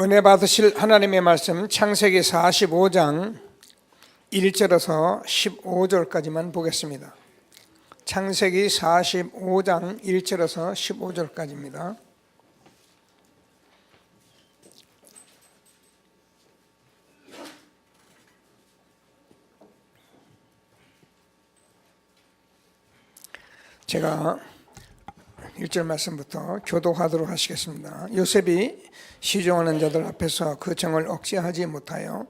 은혜 받으실 하나님의 말씀 창세기 45장 1절에서 15절까지만 보겠습니다. 창세기 45장 1절에서 15절까지입니다. 제가 1절 말씀부터 교독하도록 하시겠습니다. 요셉이 시종하는 자들 앞에서 그 정을 억제하지 못하여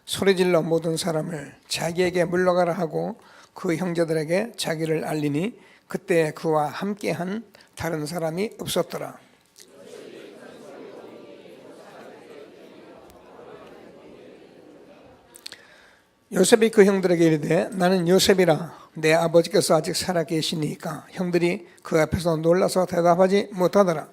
소리질러 모든 사람을 자기에게 물러가라 하고 그 형제들에게 자기를 알리니 그때 그와 함께한 다른 사람이 없었더라. 요셉이 그 형들에게 이르되 나는 요셉이라 내 아버지께서 아직 살아 계시니까 형들이 그 앞에서 놀라서 대답하지 못하더라.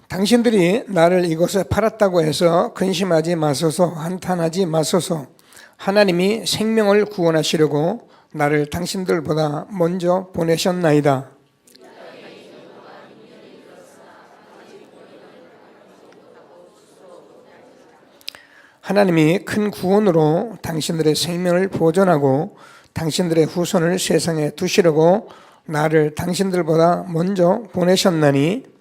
당신들이 나를 이곳에 팔았다고 해서 근심하지 마소서, 한탄하지 마소서. 하나님이 생명을 구원하시려고 나를 당신들보다 먼저 보내셨나이다. 하나님이 큰 구원으로 당신들의 생명을 보존하고 당신들의 후손을 세상에 두시려고 나를 당신들보다 먼저 보내셨나니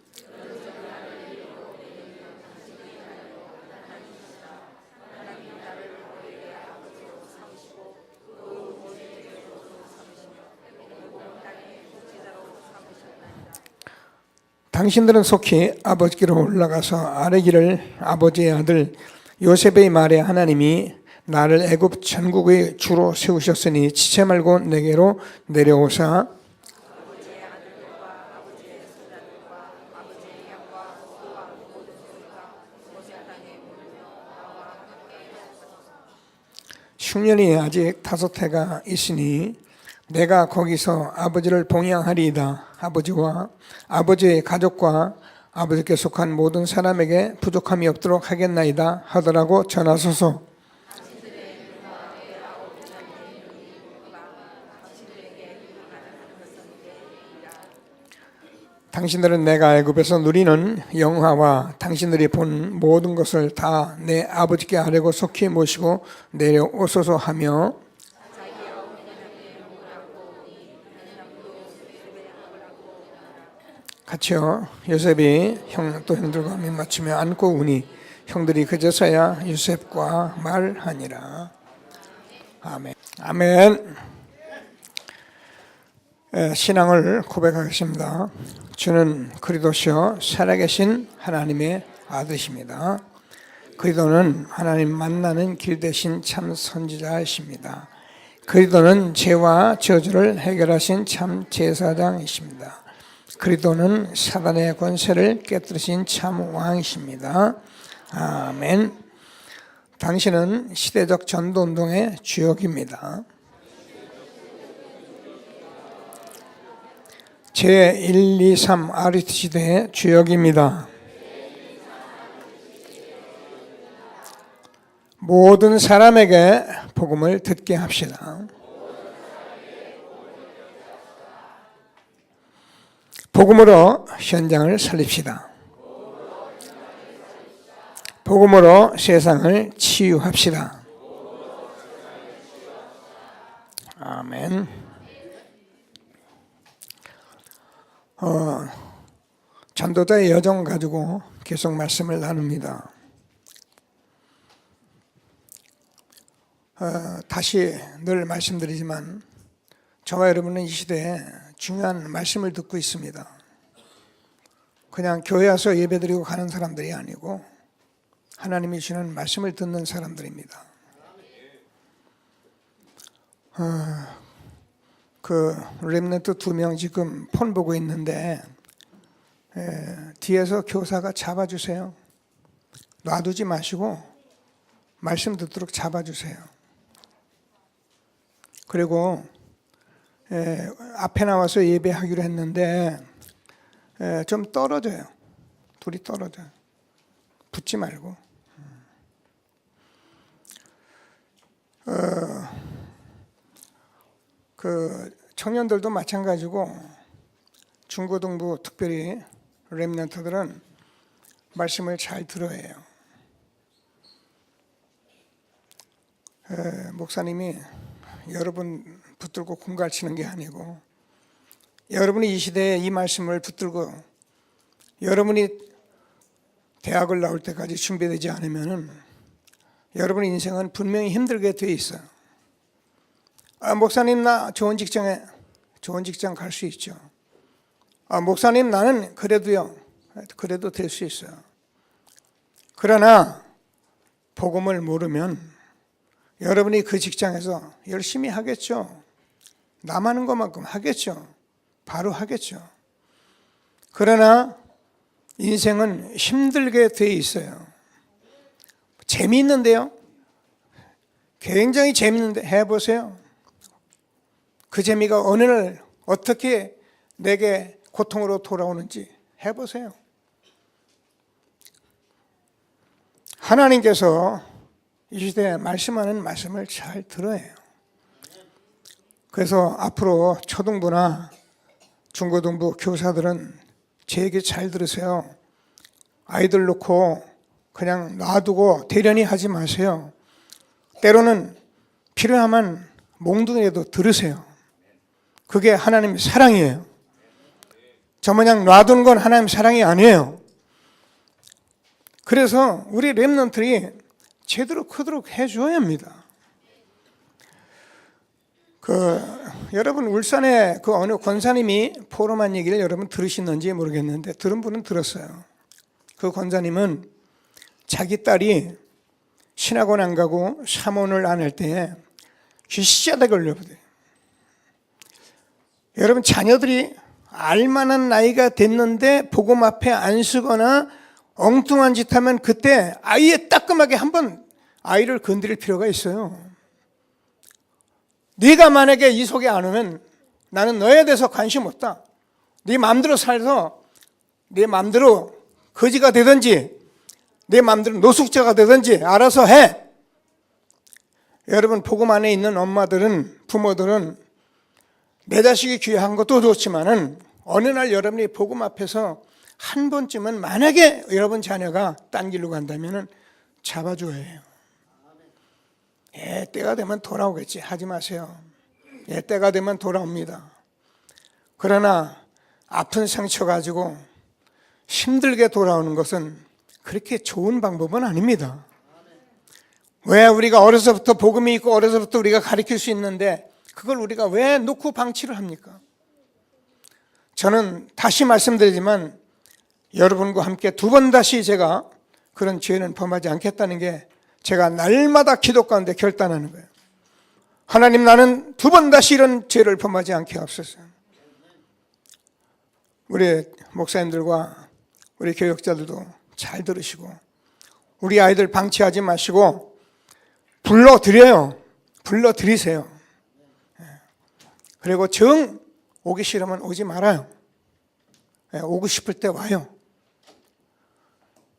당신들은 속히 아버지께로 올라가서 아뢰기를 아버지의 아들 요셉의 말에 하나님이 나를 애굽 전국의 주로 세우셨으니 지체 말고 내게로 내려오사 흉년이 아직 5해가 있으니 내가 거기서 아버지를 봉양하리이다. 아버지와 아버지의 가족과 아버지께 속한 모든 사람에게 부족함이 없도록 하겠나이다 하더라고 전하소서. 당신들은 내가 애굽에서 누리는 영화와 당신들이 본 모든 것을 다 내 아버지께 아뢰고 속히 모시고 내려오소서 하며 같이요. 요셉이 또 형들과 맞추며 안고 우니 형들이 그제서야 요셉과 말하니라. 아멘. 아멘. 신앙을 고백하겠습니다. 주는 그리스도시요 살아계신 하나님의 아들이십니다. 그리스도는 하나님 만나는 길 대신 참 선지자이십니다. 그리스도는 죄와 저주를 해결하신 참 제사장이십니다. 그리스도는 사단의 권세를 깨뜨리신 참 왕이십니다. 아멘. 당신은 시대적 전도운동의 주역입니다. 제123 RT 시대의 주역입니다. 모든 사람에게 복음을 듣게 합시다. 복음으로 현장을 살립시다. 복음으로 세상을 치유합시다. 아멘. 전도자의 여정 가지고 계속 말씀을 나눕니다. 다시 늘 말씀드리지만 저와 여러분은 이 시대에 중요한 말씀을 듣고 있습니다. 그냥 교회 와서 예배드리고 가는 사람들이 아니고 하나님이 주는 말씀을 듣는 사람들입니다. 그 렘넌트 2명 지금 폰 보고 있는데 뒤에서 교사가 잡아주세요. 놔두지 마시고 말씀 듣도록 잡아주세요. 그리고 앞에 나와서 예배하기로 했는데 좀 떨어져요. 둘이 떨어져요. 붙지 말고. 청년들도 마찬가지고 중고등부 특별히 렘넌트들은 말씀을 잘 들어야 해요. 목사님이 여러분 붙들고 공갈치는 게 아니고 여러분이 이 시대에 이 말씀을 붙들고 여러분이 대학을 나올 때까지 준비되지 않으면 여러분의 인생은 분명히 힘들게 돼 있어요. 목사님 나 좋은 직장 갈 수 있죠. 목사님 나는 그래도 될 수 있어요. 그러나 복음을 모르면 여러분이 그 직장에서 열심히 하겠죠. 남하는 것만큼 하겠죠. 바로 하겠죠. 그러나 인생은 힘들게 돼 있어요. 재미있는데요. 굉장히 재미있는데 해보세요. 그 재미가 어느 날 어떻게 내게 고통으로 돌아오는지 해보세요. 하나님께서 이 시대에 말씀하는 말씀을 잘 들어야 해요. 그래서 앞으로 초등부나 중고등부 교사들은 제 얘기 잘 들으세요. 아이들 놓고 그냥 놔두고 대련이 하지 마세요. 때로는 필요하면 몽둥이라도 들으세요. 그게 하나님의 사랑이에요. 저 마냥 놔두는 건 하나님의 사랑이 아니에요. 그래서 우리 렘넌트들이 제대로 크도록 해줘야 합니다. 여러분 울산에 어느 권사님이 포럼한 얘기를 여러분 들으시는지 모르겠는데 들은 분은 들었어요. 그 권사님은 자기 딸이 신학원 안 가고 사모를 안 할 때에 쥐씨자다 걸려버려요. 여러분 자녀들이 알만한 나이가 됐는데 복음 앞에 안 서거나 엉뚱한 짓 하면 그때 아이의 따끔하게 한번 아이를 건드릴 필요가 있어요. 네가 만약에 이 속에 안 오면 나는 너에 대해서 관심 없다. 네 마음대로 살서 네 마음대로 거지가 되든지 내 마음대로 노숙자가 되든지 알아서 해. 여러분 복음 안에 있는 엄마들은 부모들은 내 자식이 귀한 것도 좋지만은 어느 날 여러분이 복음 앞에서 한 번쯤은 만약에 여러분 자녀가 딴 길로 간다면은 잡아줘야 해요. 때가 되면 돌아오겠지 하지 마세요. 때가 되면 돌아옵니다. 그러나 아픈 상처 가지고 힘들게 돌아오는 것은 그렇게 좋은 방법은 아닙니다. 왜 우리가 어려서부터 복음이 있고 어려서부터 우리가 가르칠 수 있는데 그걸 우리가 왜 놓고 방치를 합니까? 저는 다시 말씀드리지만 여러분과 함께 두 번 다시 제가 그런 죄는 범하지 않겠다는 게 제가 날마다 기도 가운데 결단하는 거예요. 하나님 나는 두 번 다시 이런 죄를 범하지 않게 하옵소서. 우리 목사님들과 우리 교역자들도 잘 들으시고 우리 아이들 방치하지 마시고 불러드리세요. 그리고 정 오기 싫으면 오지 말아요. 오고 싶을 때 와요.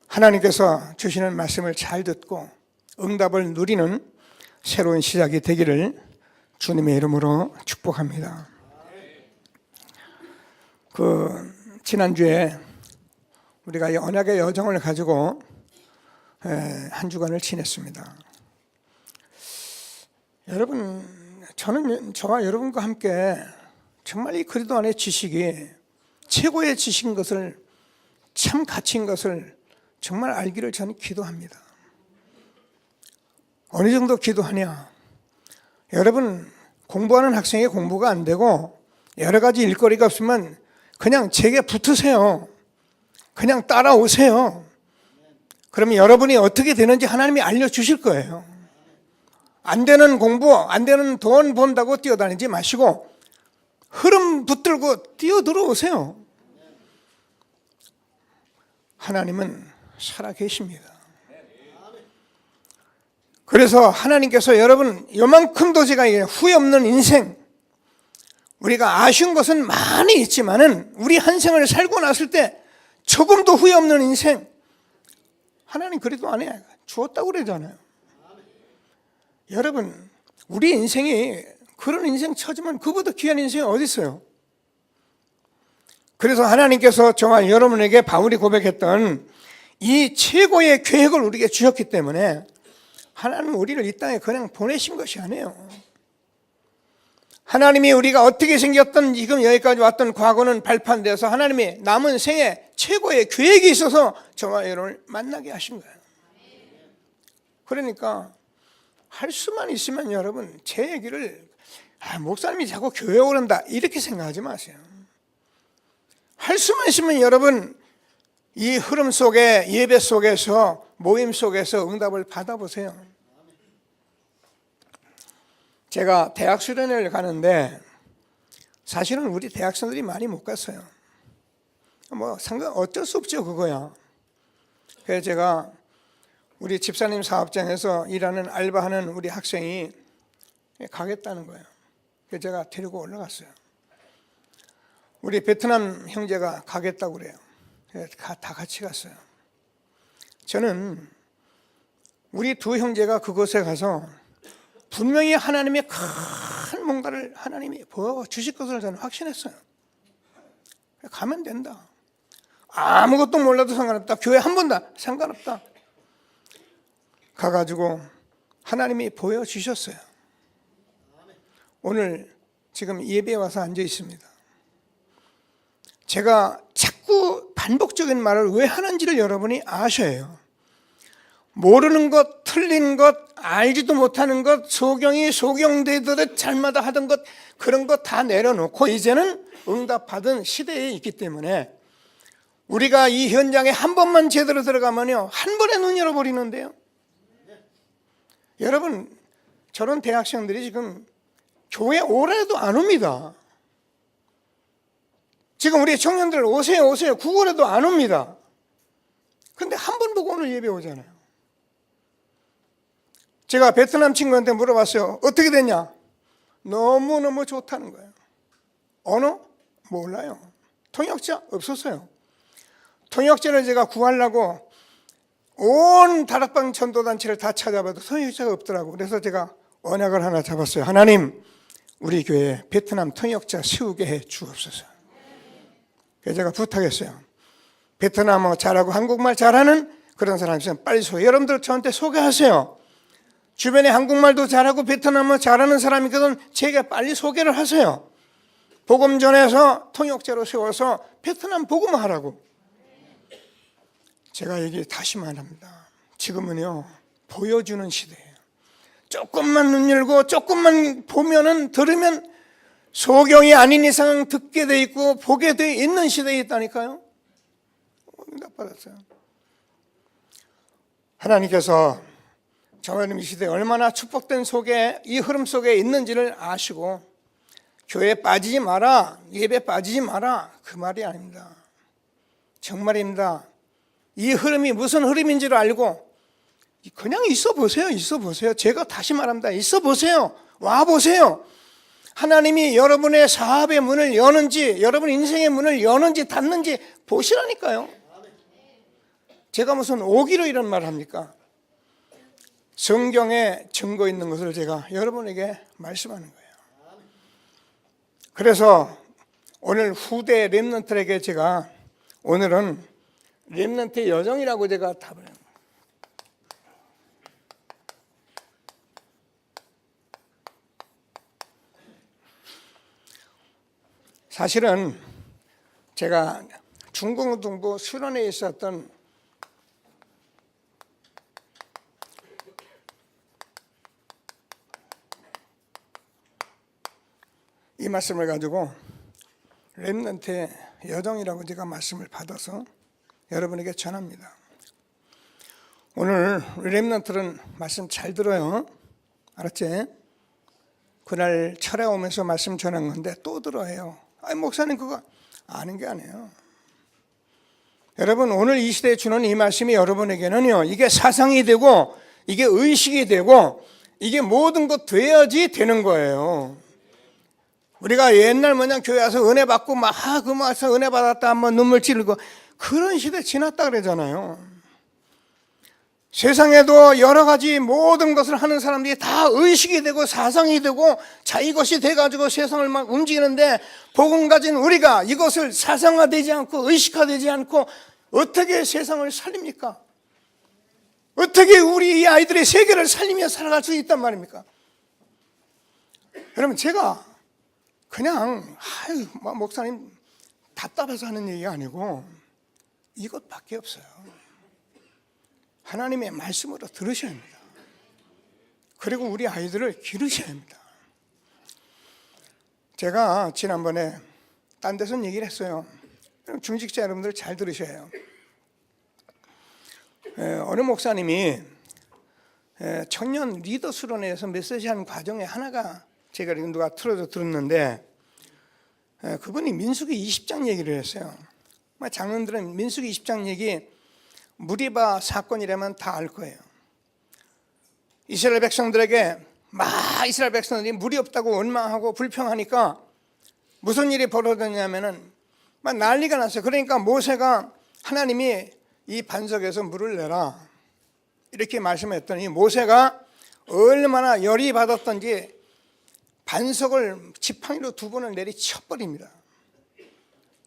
하나님께서 주시는 말씀을 잘 듣고 응답을 누리는 새로운 시작이 되기를 주님의 이름으로 축복합니다. 지난주에 우리가 언약의 여정을 가지고 한 주간을 지냈습니다. 여러분, 저와 여러분과 함께 정말 이 그리스도 안의 지식이 최고의 지식인 것을, 참 가치인 것을 정말 알기를 저는 기도합니다. 어느 정도 기도하냐? 여러분, 공부하는 학생이 공부가 안 되고 여러 가지 일거리가 없으면 그냥 제게 붙으세요. 그냥 따라오세요. 그러면 여러분이 어떻게 되는지 하나님이 알려주실 거예요. 안 되는 공부, 안 되는 돈 번다고 뛰어다니지 마시고 흐름 붙들고 뛰어들어오세요. 하나님은 살아계십니다. 그래서 하나님께서 여러분 요만큼도 제가 후회 없는 인생, 우리가 아쉬운 것은 많이 있지만은 우리 한 생을 살고 났을 때 조금도 후회 없는 인생 하나님 그래도 안 해 주었다고 그러잖아요. 여러분 우리 인생이 그런 인생 처지면 그보다 귀한 인생이 어디 있어요? 그래서 하나님께서 저와 여러분에게 바울이 고백했던 이 최고의 계획을 우리에게 주셨기 때문에 하나님은 우리를 이 땅에 그냥 보내신 것이 아니에요. 하나님이 우리가 어떻게 생겼던 지금 여기까지 왔던 과거는 발판되어서 하나님이 남은 생에 최고의 계획이 있어서 저와 여러분을 만나게 하신 거예요. 그러니까 할 수만 있으면 여러분 제 얘기를 목사님이 자꾸 교회 오른다 이렇게 생각하지 마세요. 할 수만 있으면 여러분 이 흐름 속에 예배 속에서 모임 속에서 응답을 받아보세요. 제가 대학 수련회를 가는데 사실은 우리 대학생들이 많이 못 갔어요. 어쩔 수 없죠 그거야. 그래서 제가 우리 집사님 사업장에서 일하는 알바하는 우리 학생이 가겠다는 거예요. 그래서 제가 데리고 올라갔어요. 우리 베트남 형제가 가겠다고 그래요. 그래서 다 같이 갔어요. 저는 우리 두 형제가 그곳에 가서 분명히 하나님의 큰 뭔가를 하나님이 보여주실 것을 저는 확신했어요. 가면 된다. 아무것도 몰라도 상관없다. 교회 한 번도 상관없다. 가가지고 하나님이 보여주셨어요. 오늘 지금 예배에 와서 앉아 있습니다. 제가 자꾸 반복적인 말을 왜 하는지를 여러분이 아셔야 해요. 모르는 것, 틀린 것, 알지도 못하는 것, 소경되듯 잘마다 하던 것, 그런 것 다 내려놓고 이제는 응답받은 시대에 있기 때문에 우리가 이 현장에 한 번만 제대로 들어가면요 한 번에 눈 열어버리는데요. 여러분 저런 대학생들이 지금 교회 오래도 안 옵니다. 지금 우리 청년들 오세요 9월에도 안 옵니다. 근데 한 번 보고 오늘 예배 오잖아요. 제가 베트남 친구한테 물어봤어요. 어떻게 됐냐? 너무너무 좋다는 거예요. 언어? 몰라요. 통역자? 없었어요. 통역자를 제가 구하려고 온 다락방 전도단체를 다 찾아봐도 통역자가 없더라고. 그래서 제가 언약을 하나 잡았어요. 하나님, 우리 교회에 베트남 통역자 세우게 해 주옵소서. 그래서 제가 부탁했어요. 베트남어 잘하고 한국말 잘하는 그런 사람 있으면 빨리 여러분들 저한테 소개하세요. 주변에 한국말도 잘하고 베트남어 잘하는 사람이 있거든 제게 빨리 소개를 하세요. 복음 전해서 통역자로 세워서 베트남 복음하라고. 제가 얘기 다시 말합니다. 지금은요 보여주는 시대예요. 조금만 눈 열고 조금만 보면은 들으면 소경이 아닌 이상 듣게 돼 있고 보게 돼 있는 시대에 있다니까요. 응답받았어요. 하나님께서 저는 이 시대에 얼마나 축복된 속에 이 흐름 속에 있는지를 아시고 교회에 빠지지 마라, 예배 빠지지 마라 그 말이 아닙니다. 정말입니다. 이 흐름이 무슨 흐름인지를 알고 그냥 있어 보세요. 제가 다시 말합니다. 있어 보세요. 와 보세요. 하나님이 여러분의 사업의 문을 여는지 여러분 인생의 문을 여는지 닫는지 보시라니까요. 제가 무슨 오기로 이런 말을 합니까? 성경에 증거 있는 것을 제가 여러분에게 말씀하는 거예요. 그래서 오늘 후대 렘넌트에게 제가 오늘은 렘넌트의 여정이라고 제가 답을 해요. 사실은 제가 중고등부 수련회에 있었던 이 말씀을 가지고 렘넌트의 여정이라고 제가 말씀을 받아서 여러분에게 전합니다. 오늘 렘넌트는 말씀 잘 들어요. 알았지? 그날 철회 오면서 말씀 전한 건데 또 들어요. 아니 목사님 그거 아는 게 아니에요. 여러분 오늘 이 시대에 주는 이 말씀이 여러분에게는요 이게 사상이 되고 이게 의식이 되고 이게 모든 것 돼야지 되는 거예요. 우리가 옛날 뭐냐 교회 와서 은혜 받고 막 그 와서 은혜 받았다 한번 눈물 찌르고 그런 시대 지났다 그러잖아요. 세상에도 여러 가지 모든 것을 하는 사람들이 다 의식이 되고 사상이 되고 자기 것이 돼가지고 세상을 막 움직이는데, 복음 가진 우리가 이것을 사상화되지 않고 의식화되지 않고 어떻게 세상을 살립니까? 어떻게 우리 이 아이들의 세계를 살리며 살아갈 수 있단 말입니까? 여러분, 제가 그냥 목사님 답답해서 하는 얘기가 아니고 이것밖에 없어요. 하나님의 말씀으로 들으셔야 합니다. 그리고 우리 아이들을 기르셔야 합니다. 제가 지난번에 딴 데서 얘기를 했어요. 중직자 여러분들 잘 들으셔야 해요. 어느 목사님이 청년 리더 수련회에서 메시지하는 과정에 하나가 제가 누가 틀어서 들었는데, 그분이 민수기 20장 얘기를 했어요. 장로들은 민수기 20장 얘기 무리바 사건이라면 다 알 거예요. 이스라엘 백성들에게 이스라엘 백성들이 물이 없다고 원망하고 불평하니까 무슨 일이 벌어졌냐면은 난리가 났어요. 그러니까 모세가 하나님이 이 반석에서 물을 내라 이렇게 말씀했더니 모세가 얼마나 열이 받았던지 반석을 지팡이로 2번을 내리쳐버립니다.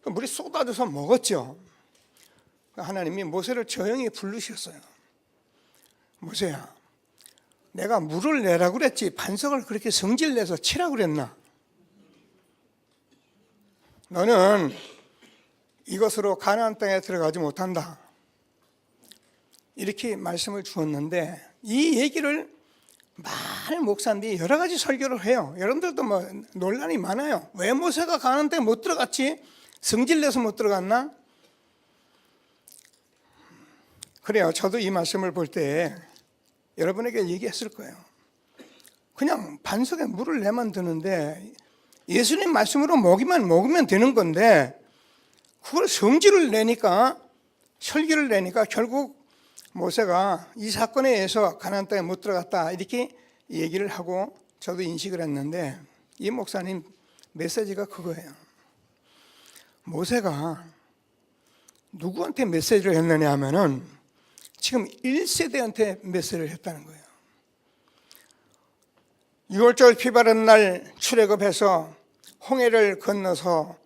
물이 쏟아져서 먹었죠. 하나님이 모세를 조용히 부르셨어요. 모세야, 내가 물을 내라고 그랬지 반석을 그렇게 성질내서 치라고 그랬나? 너는 이것으로 가나안 땅에 들어가지 못한다. 이렇게 말씀을 주었는데, 이 얘기를 많은 목사님들이 여러 가지 설교를 해요. 여러분들도 논란이 많아요. 왜 모세가 가나안 땅에 못 들어갔지? 성질내서 못 들어갔나? 그래요. 저도 이 말씀을 볼 때 여러분에게 얘기했을 거예요. 그냥 반석에 물을 내면 되는데, 예수님 말씀으로 먹으면 되는 건데, 그걸 성질을 내니까, 혈기를 내니까 결국 모세가 이 사건에 의해서 가나안 땅에 못 들어갔다 이렇게 얘기를 하고 저도 인식을 했는데, 이 목사님 메시지가 그거예요. 모세가 누구한테 메시지를 했느냐 하면은 지금 1세대한테 메시지를 했다는 거예요. 6월절 피 바른 날 출애굽해서 홍해를 건너서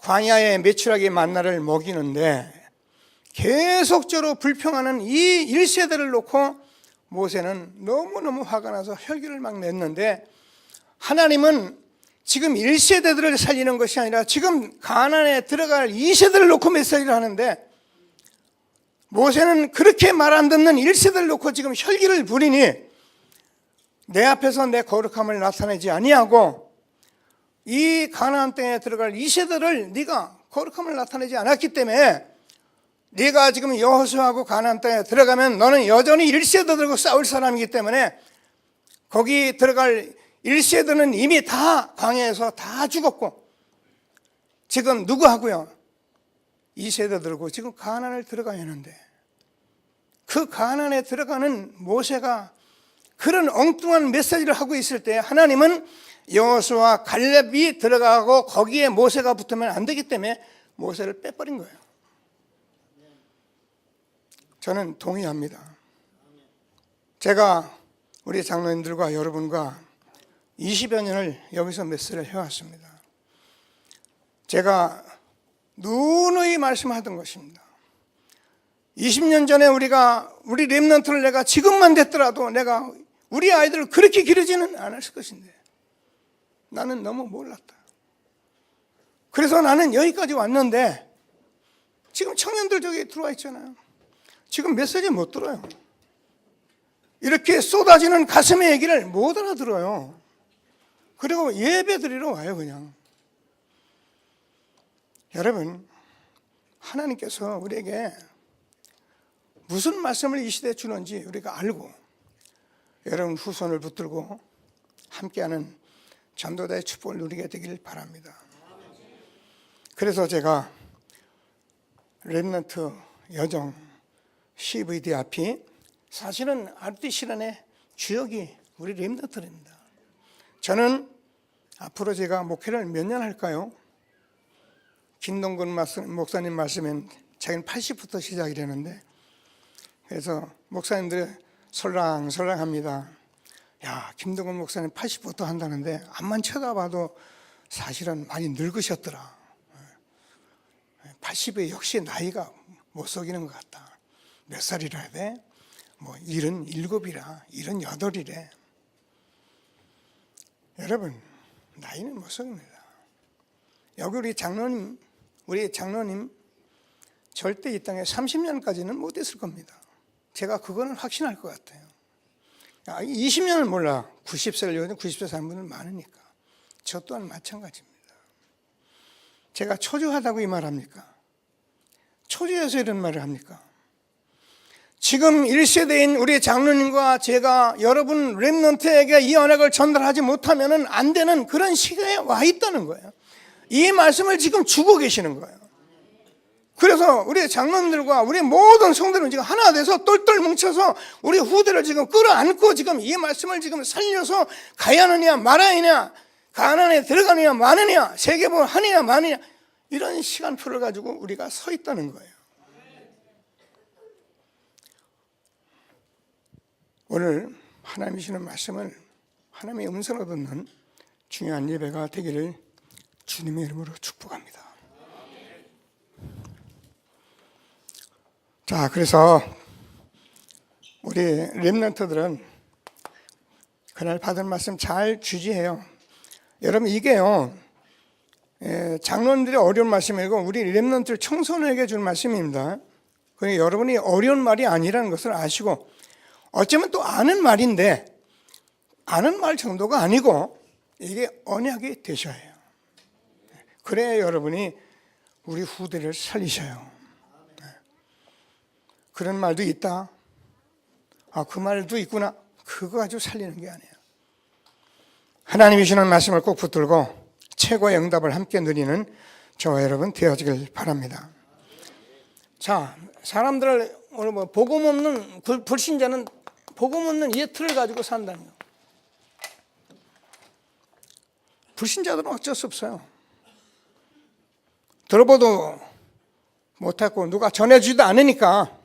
광야의 메추라기 만나를 먹이는데 계속적으로 불평하는 이 1세대를 놓고 모세는 너무너무 화가 나서 혈기를 막 냈는데, 하나님은 지금 1세대들을 살리는 것이 아니라 지금 가나안에 들어갈 2세대를 놓고 메시지를 하는데, 모세는 그렇게 말 안 듣는 1세대를 놓고 지금 혈기를 부리니 내 앞에서 내 거룩함을 나타내지 아니하고 이 가나안 땅에 들어갈 2세대를 네가 거룩함을 나타내지 않았기 때문에 네가 지금 여호수아하고 가나안 땅에 들어가면 너는 여전히 1세대들과 싸울 사람이기 때문에 거기 들어갈 1세대는 이미 다 광야에서 다 죽었고 지금 누구하고요? 2세대들고 지금 가나안을 들어가야 하는데, 그 가나안에 들어가는 모세가 그런 엉뚱한 메시지를 하고 있을 때 하나님은 여호수아 갈렙이 들어가고 거기에 모세가 붙으면 안 되기 때문에 모세를 빼버린 거예요. 저는 동의합니다. 제가 우리 장로님들과 여러분과 20여 년을 여기서 메시지를 해왔습니다. 제가 누누이 말씀하던 것입니다. 20년 전에 우리 렘넌트를 내가 지금만 됐더라도 내가 우리 아이들을 그렇게 기르지는 않았을 것인데 나는 너무 몰랐다. 그래서 나는 여기까지 왔는데 지금 청년들 저기 들어와 있잖아요. 지금 메시지 못 들어요. 이렇게 쏟아지는 가슴의 얘기를 못 알아들어요. 그리고 예배 드리러 와요 그냥. 여러분, 하나님께서 우리에게 무슨 말씀을 이 시대에 주는지 우리가 알고 여러분 후손을 붙들고 함께하는 전도자의 축복을 누리게 되길 바랍니다. 그래서 제가 렘넌트 여정 CVD 앞이 사실은 RT 실현의 주역이 우리 렘넌트입니다. 저는 앞으로 제가 목회를 몇 년 할까요? 김동근 목사님 말씀엔 자기는 80부터 시작이 되는데 그래서 목사님들이 설랑설랑합니다. 야, 김동건 목사님 80부터 한다는데 앞만 쳐다봐도 사실은 많이 늙으셨더라. 80에 역시 나이가 못 속이는 것 같다. 몇 살이라 해야 돼? 뭐 77이라 78이래. 여러분, 나이는 못 속입니다. 여기 우리 장로님 절대 이 땅에 30년까지는 못 있을 겁니다. 제가 그거는 확신할 것 같아요. 20년을 몰라. 90세를 90세 사는 분은 많으니까. 저 또한 마찬가지입니다. 제가 초조하다고 이 말합니까? 초조해서 이런 말을 합니까? 지금 1세대인 우리 장로님과 제가 여러분 렘넌트에게 이 언약을 전달하지 못하면 안 되는 그런 시기에 와 있다는 거예요. 이 말씀을 지금 주고 계시는 거예요. 그래서 우리 장로님들과 우리 모든 성도들은 지금 하나 돼서 똘똘 뭉쳐서 우리 후대를 지금 끌어안고 지금 이 말씀을 지금 살려서 가야 하느냐 말아야 가나안에 들어가느냐 마느냐 세계보험 하느냐 마느냐 이런 시간표를 가지고 우리가 서 있다는 거예요. 오늘 하나님이 주시는 말씀을 하나님의 음성을 듣는 중요한 예배가 되기를 주님의 이름으로 축복합니다. 자, 그래서 우리 렘넌트들은 그날 받은 말씀 잘 주지해요. 여러분, 이게요 장로님들이 어려운 말씀이고 우리 렘넌트 청소년에게 줄 말씀입니다. 그러니까 여러분이 어려운 말이 아니라는 것을 아시고 어쩌면 또 아는 말인데 아는 말 정도가 아니고 이게 언약이 되셔야 해요. 그래야 여러분이 우리 후대를 살리셔요. 그런 말도 있다. 그 말도 있구나. 그거 가지고 살리는 게 아니에요. 하나님이 주는 말씀을 꼭 붙들고 최고의 응답을 함께 누리는 저와 여러분 되어지길 바랍니다. 자, 사람들 오늘 뭐 복음 없는 불신자는 복음 없는 예틀을 가지고 산다는 거. 불신자들은 어쩔 수 없어요. 들어보도 못하고 누가 전해주지도 않으니까.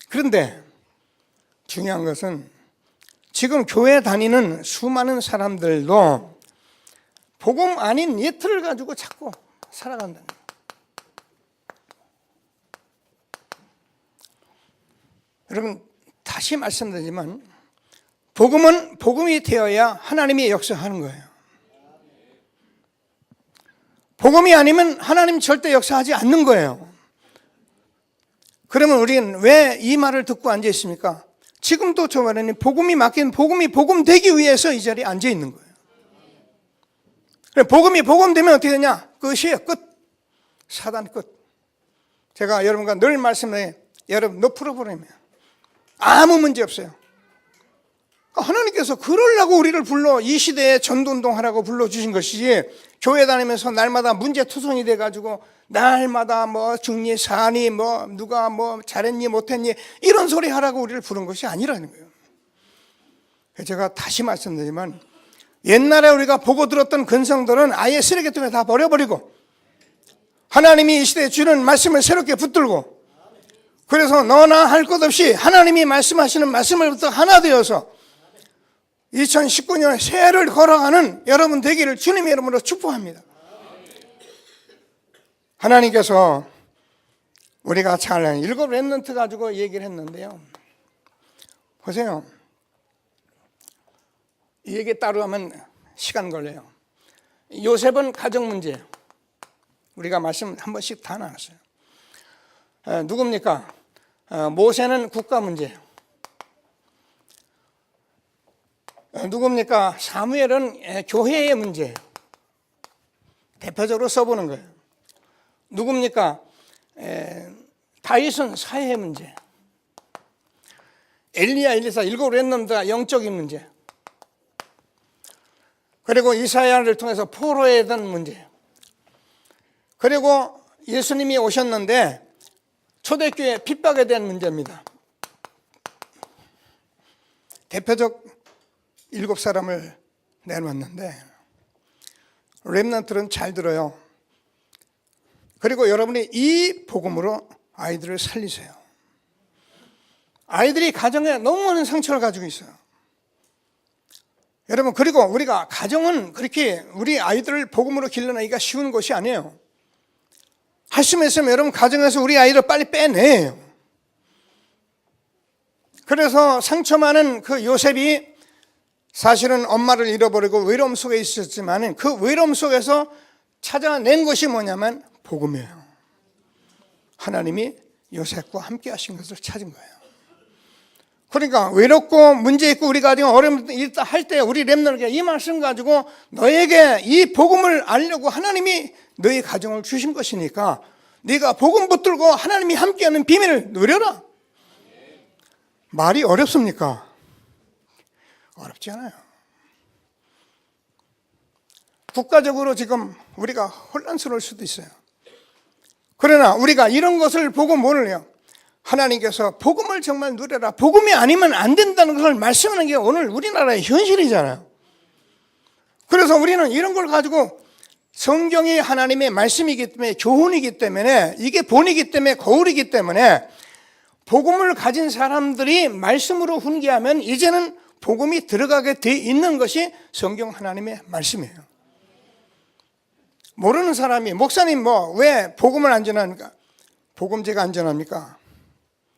그런데 중요한 것은 지금 교회 다니는 수많은 사람들도 복음 아닌 예틀을 가지고 자꾸 살아간다는 거예요. 여러분, 다시 말씀드리지만 복음은 복음이 되어야 하나님이 역사하는 거예요. 복음이 아니면 하나님 절대 역사하지 않는 거예요. 그러면 우리는 왜 이 말을 듣고 앉아 있습니까? 지금도 저 말에는 복음이 맡긴 복음이 복음되기 위해서 이 자리에 앉아 있는 거예요. 복음이 복음되면 어떻게 되냐? 끝이에요. 끝. 사단 끝. 제가 여러분과 늘 말씀해, 여러분 너 프로그램이에요. 아무 문제 없어요. 하나님께서 그러려고 우리를 불러 이 시대에 전도운동하라고 불러주신 것이지, 교회 다니면서 날마다 문제투성이 돼가지고 날마다 뭐 중리 사니 뭐 누가 뭐 잘했니 못했니 이런 소리 하라고 우리를 부른 것이 아니라는 거예요. 제가 다시 말씀드리지만 옛날에 우리가 보고 들었던 근성들은 아예 쓰레기통에 다 버려버리고 하나님이 이 시대에 주는 말씀을 새롭게 붙들고, 그래서 너나 할 것 없이 하나님이 말씀하시는 말씀을부터 하나 되어서 2019년에 새해를 걸어가는 여러분 되기를 주님의 이름으로 축복합니다. 하나님께서 우리가 잘 7 렘넌트 가지고 얘기를 했는데요. 보세요. 이 얘기 따로 하면 시간 걸려요. 요셉은 가정 문제예요. 우리가 말씀 한 번씩 다 나눴어요. 누굽니까? 모세는 국가 문제예요. 누굽니까? 사무엘은 교회의 문제예요. 대표적으로 써보는 거예요. 누굽니까? 다윗은 사회의 문제. 엘리야, 엘리사 7 렘넌트가 영적인 문제. 그리고 이사야를 통해서 포로에 대한 문제. 그리고 예수님이 오셨는데 초대교회 핍박에 대한 문제입니다. 대표적 7사람을 내놓았는데 렘넌트는 잘 들어요. 그리고 여러분이 이 복음으로 아이들을 살리세요. 아이들이 가정에 너무 많은 상처를 가지고 있어요. 여러분, 그리고 우리가 가정은 그렇게 우리 아이들을 복음으로 길러내기가 쉬운 것이 아니에요. 할 수만 있으면 여러분 가정에서 우리 아이를 빨리 빼내요. 그래서 상처 많은 그 요셉이 사실은 엄마를 잃어버리고 외로움 속에 있었지만 그 외로움 속에서 찾아낸 것이 뭐냐면 복음이에요. 하나님이 요셉과 함께 하신 것을 찾은 거예요. 그러니까 외롭고 문제 있고 우리 가정에 어려움이 있다 할 때 우리 렘넌트에게 이 말씀 가지고 너에게 이 복음을 알려고 하나님이 너희 가정을 주신 것이니까 네가 복음 붙들고 하나님이 함께하는 비밀을 누려라. 말이 어렵습니까? 어렵지 않아요. 국가적으로 지금 우리가 혼란스러울 수도 있어요. 그러나 우리가 이런 것을 보고 뭐를 해요? 하나님께서 복음을 정말 누려라. 복음이 아니면 안 된다는 것을 말씀하는 게 오늘 우리나라의 현실이잖아요. 그래서 우리는 이런 걸 가지고 성경이 하나님의 말씀이기 때문에 교훈이기 때문에 이게 본이기 때문에 거울이기 때문에 복음을 가진 사람들이 말씀으로 훈계하면 이제는 복음이 들어가게 돼 있는 것이 성경 하나님의 말씀이에요. 모르는 사람이 목사님 왜 복음을 안 전합니까? 복음제가 안 전합니까?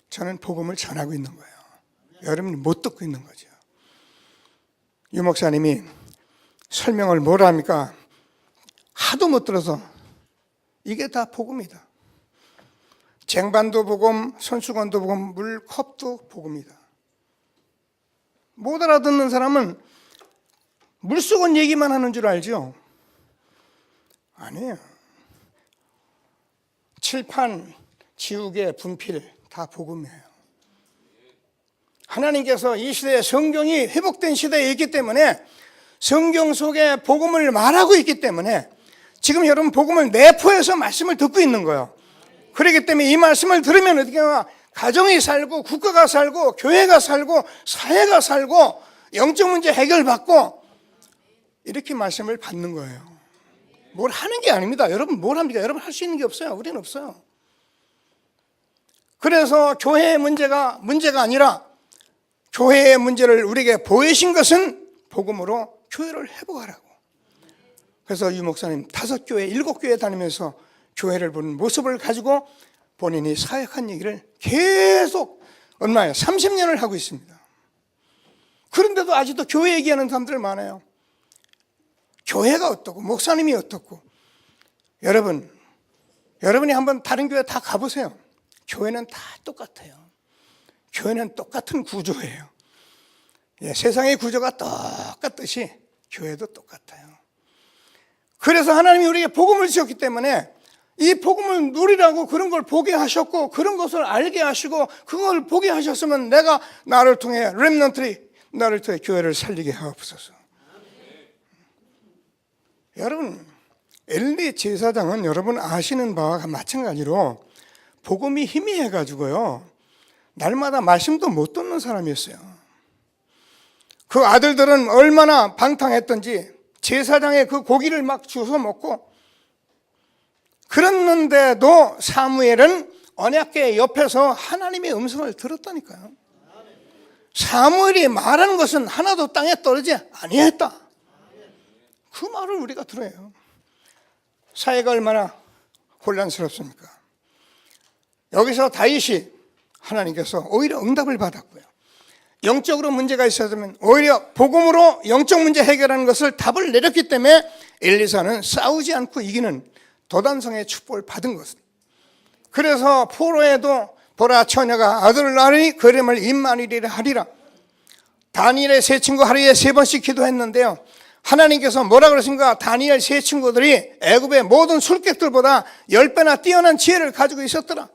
저는 복음을 전하고 있는 거예요. 여러분이 못 듣고 있는 거죠. 유 목사님이 설명을 뭐라 합니까? 하도 못 들어서 이게 다 복음이다. 쟁반도 복음, 손수건도 복음, 물컵도 복음이다. 못 알아듣는 사람은 물수건 얘기만 하는 줄 알죠? 아니에요. 칠판, 지우개, 분필 다 복음이에요. 하나님께서 이 시대에 성경이 회복된 시대에 있기 때문에 성경 속에 복음을 말하고 있기 때문에 지금 여러분 복음을 내포해서 말씀을 듣고 있는 거예요. 그렇기 때문에 이 말씀을 들으면 어떻게 하나 가정이 살고 국가가 살고 교회가 살고 사회가 살고 영적 문제 해결받고 이렇게 말씀을 받는 거예요. 뭘 하는 게 아닙니다. 여러분 뭘 합니까? 여러분 할 수 있는 게 없어요. 우리는 없어요. 그래서 교회의 문제가 아니라 교회의 문제를 우리에게 보이신 것은 복음으로 교회를 회복하라고. 그래서 유 목사님 5교회, 7교회 다니면서 교회를 보는 모습을 가지고 본인이 사역한 얘기를 계속 얼마예요? 30년을 하고 있습니다. 그런데도 아직도 교회 얘기하는 사람들 많아요. 교회가 어떻고 목사님이 어떻고. 여러분이 한번 다른 교회 다 가보세요. 교회는 다 똑같아요. 교회는 똑같은 구조예요. 세상의 구조가 똑같듯이 교회도 똑같아요. 그래서 하나님이 우리에게 복음을 주셨기 때문에 이 복음을 누리라고 그런 걸 보게 하셨고 그런 것을 알게 하시고 그걸 보게 하셨으면 내가 나를 통해 렘넌트리 나를 통해 교회를 살리게 하옵소서. 여러분 엘리 제사장은 여러분 아시는 바와 마찬가지로 복음이 희미해가지고요 날마다 말씀도 못 듣는 사람이었어요. 그 아들들은 얼마나 방탕했던지 제사장의 그 고기를 막 주워 먹고 그랬는데도 사무엘은 언약궤 옆에서 하나님의 음성을 들었다니까요. 사무엘이 말하는 것은 하나도 땅에 떨어지지 아니했다. 그 말을 우리가 들어요. 사회가 얼마나 혼란스럽습니까? 여기서 다윗이 하나님께서 오히려 응답을 받았고요. 영적으로 문제가 있었으면 오히려 복음으로 영적 문제 해결하는 것을 답을 내렸기 때문에 엘리사는 싸우지 않고 이기는 도단성의 축복을 받은 것은. 그래서 포로에도 보라 처녀가 아들을 낳으니 그 이름을 임마누엘이라 하리라. 다니엘의 세 친구 하루에 3번씩 기도했는데요. 하나님께서 뭐라 그러신가? 다니엘 세 친구들이 애굽의 모든 술객들보다 10배나 뛰어난 지혜를 가지고 있었더라.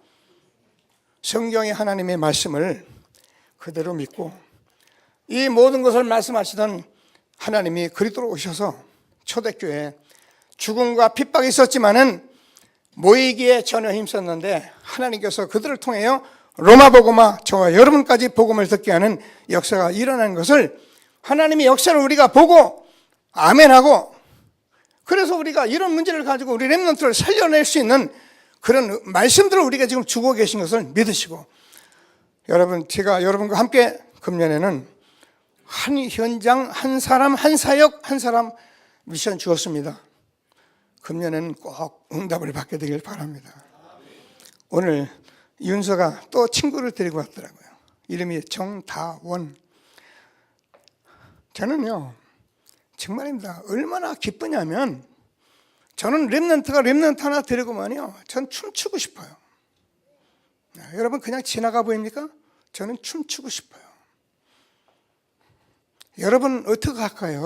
성경의 하나님의 말씀을 그대로 믿고 이 모든 것을 말씀하시던 하나님이 그리스도로 오셔서 초대교회에 죽음과 핍박이 있었지만은 모이기에 전혀 힘썼는데 하나님께서 그들을 통하여 로마 복음화 저와 여러분까지 복음을 듣게 하는 역사가 일어나는 것을 하나님의 역사를 우리가 보고 아멘하고 그래서 우리가 이런 문제를 가지고 우리 렘넌트를 살려낼 수 있는 그런 말씀들을 우리가 지금 주고 계신 것을 믿으시고 여러분, 제가 여러분과 함께 금년에는 한 현장, 한 사람, 한 사역, 한 사람 미션 주었습니다. 금년에는 꼭 응답을 받게 되길 바랍니다. 오늘 윤서가 또 친구를 데리고 왔더라고요. 이름이 정다원. 저는요, 정말입니다. 얼마나 기쁘냐면, 저는 렘넌트가 렘넌트 하나 데리고만요, 전 춤추고 싶어요. 여러분 그냥 지나가 보입니까? 저는 춤추고 싶어요. 여러분 어떻게 할까요?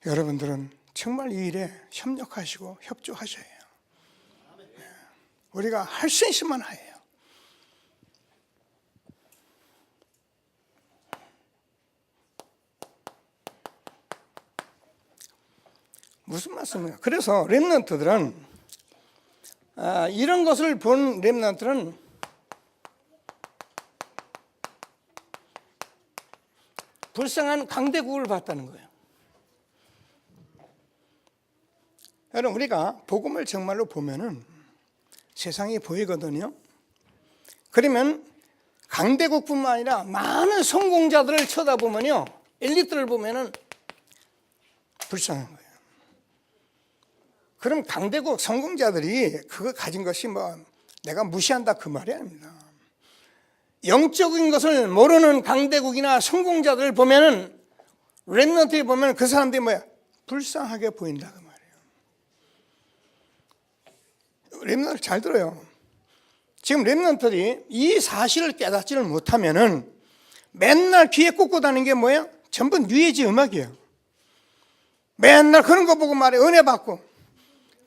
여러분들은 정말 이 일에 협력하시고 협조하셔야 해요. 우리가 할 수 있으면 해요. 무슨 말씀이에요? 그래서 렘넌트들은 이런 것을 본 렘넌트는 불쌍한 강대국을 봤다는 거예요. 여러분, 우리가 복음을 정말로 보면은 세상이 보이거든요. 그러면 강대국뿐만 아니라 많은 성공자들을 쳐다보면요, 엘리트를 보면은 불쌍한 거예요. 그럼 강대국 성공자들이 그거 가진 것이 뭐 내가 무시한다 그 말이 아닙니다. 영적인 것을 모르는 강대국이나 성공자들을 보면은, 렘넌트에 보면 그 사람들이 뭐야? 불쌍하게 보인다 그 말이에요. 렘넌트 잘 들어요. 지금 렘넌트들이 이 사실을 깨닫지를 못하면은 맨날 귀에 꽂고 다니는 게 뭐예요? 전부 뉴에이지 음악이에요. 맨날 그런 거 보고 말해, 은혜 받고.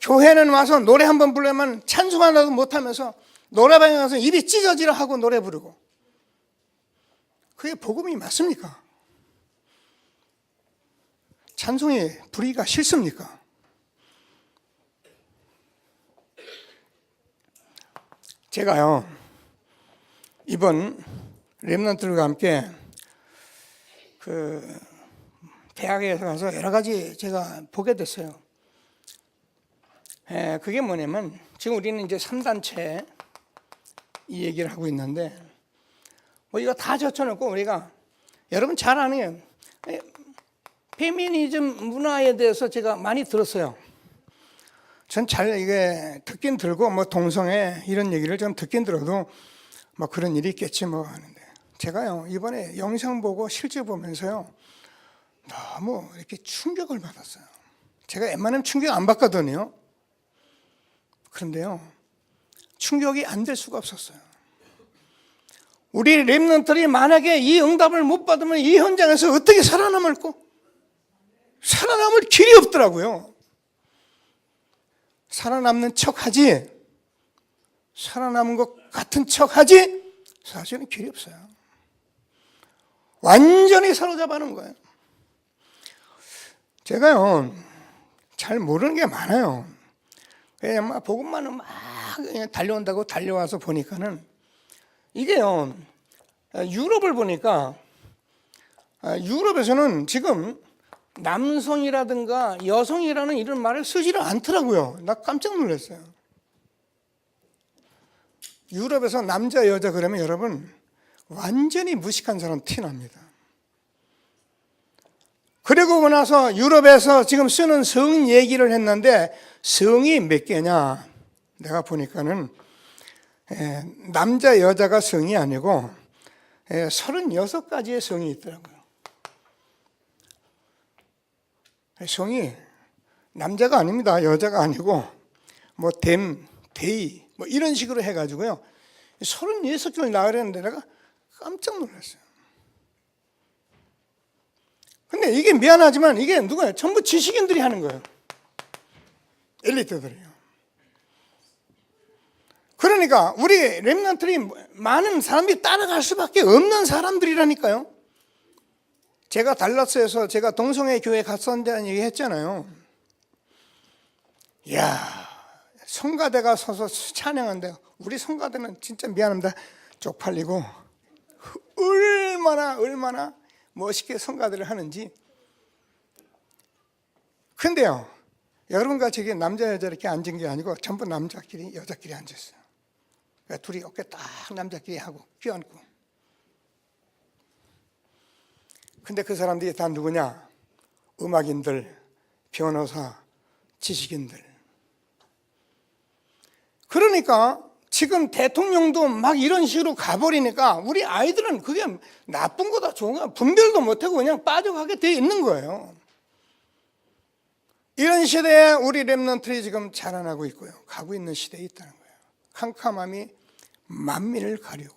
교회는 와서 노래 한번 부르면 찬송 하나도 못하면서 노래방에 가서 입이 찢어지라 하고 노래 부르고. 그게 복음이 맞습니까? 찬송에 부르기가 싫습니까? 제가요, 이번 렘넌트들과 함께 그 대학에 가서 여러 가지 제가 보게 됐어요. 그게 뭐냐면, 지금 우리는 이제 3단체 이 얘기를 하고 있는데, 뭐 이거 다 젖혀놓고 우리가, 여러분 잘 아는 페미니즘 문화에 대해서 제가 많이 들었어요. 전 잘 이게 듣긴 들고, 뭐 동성애 이런 얘기를 좀 듣긴 들어도 뭐 그런 일이 있겠지 뭐 하는데, 제가요 이번에 영상 보고 실제 보면서요 너무 이렇게 충격을 받았어요. 제가 웬만하면 충격 안 받거든요. 그런데요, 충격이 안 될 수가 없었어요. 우리 렘넌트들이 만약에 이 응답을 못 받으면 이 현장에서 어떻게 살아남을까? 살아남을 길이 없더라고요. 살아남는 척하지, 살아남은 것 같은 척하지, 사실은 길이 없어요. 완전히 사로잡아 놓은 거예요. 제가요 잘 모르는 게 많아요. 그냥 복음만은 막 달려온다고 달려와서 보니까는, 이게요, 유럽을 보니까 유럽에서는 지금 남성이라든가 여성이라는 이런 말을 쓰지를 않더라고요. 나 깜짝 놀랐어요. 유럽에서 남자 여자 그러면 여러분 완전히 무식한 사람 티납니다. 그리고 나서 유럽에서 지금 쓰는 성 얘기를 했는데, 성이 몇 개냐? 내가 보니까는 남자 여자가 성이 아니고 36가지의 성이 있더라고요. 성이 남자가 아닙니다. 여자가 아니고 뭐 댐, 데이 뭐 이런 식으로 해가지고요 36개를 나으려는데 내가 깜짝 놀랐어요. 근데 이게 미안하지만 이게 누가요? 전부 지식인들이 하는 거예요. 엘리트들이요. 그러니까 우리 렘넌트들이 많은 사람들이 따라갈 수밖에 없는 사람들이라니까요. 제가 달라스에서 제가 동성애 교회 갔었다는 얘기 했잖아요. 이야, 성가대가 서서 찬양한데, 우리 성가대는 진짜 미안합니다. 쪽팔리고 얼마나 멋있게 성가대를 하는지. 근데요, 여러분과 저기 남자 여자 이렇게 앉은 게 아니고 전부 남자끼리 여자끼리 앉았어요. 둘이 어깨 딱 남자끼리 하고 껴안고. 근데 그 사람들이 다 누구냐? 음악인들, 변호사, 지식인들. 그러니까 지금 대통령도 막 이런 식으로 가버리니까 우리 아이들은 그게 나쁜 거다 좋은 거다 분별도 못하고 그냥 빠져가게 돼 있는 거예요. 이런 시대에 우리 렘넌트들이 지금 자라나고 있고요. 가고 있는 시대에 있다는 거예요. 캄캄함이 만민을 가리고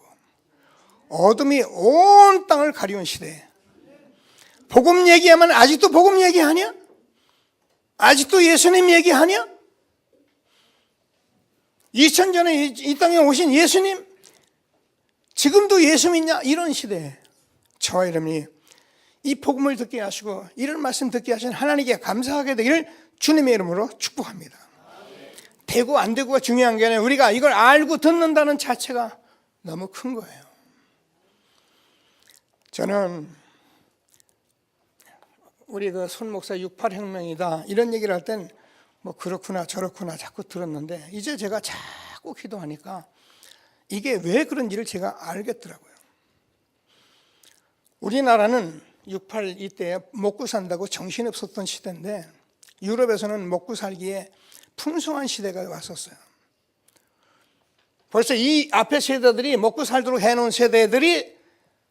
어둠이 온 땅을 가리운 시대에 복음 얘기하면 아직도 복음 얘기하냐? 아직도 예수님 얘기하냐? 2000년에 이 땅에 오신 예수님? 지금도 예수 믿냐? 이런 시대에 저와 여러분이 이 복음을 듣게 하시고 이런 말씀 듣게 하신 하나님께 감사하게 되기를 주님의 이름으로 축복합니다. 되고 안 되고가 중요한 게 아니라 우리가 이걸 알고 듣는다는 자체가 너무 큰 거예요. 저는 우리 그 손 목사 68혁명이다 이런 얘기를 할 땐 뭐 그렇구나 저렇구나 자꾸 들었는데 이제 제가 자꾸 기도하니까 이게 왜 그런지를 제가 알겠더라고요. 우리나라는 68 이때 먹고 산다고 정신없었던 시대인데 유럽에서는 먹고 살기에 풍성한 시대가 왔었어요. 벌써 이 앞에 세대들이 먹고 살도록 해놓은 세대들이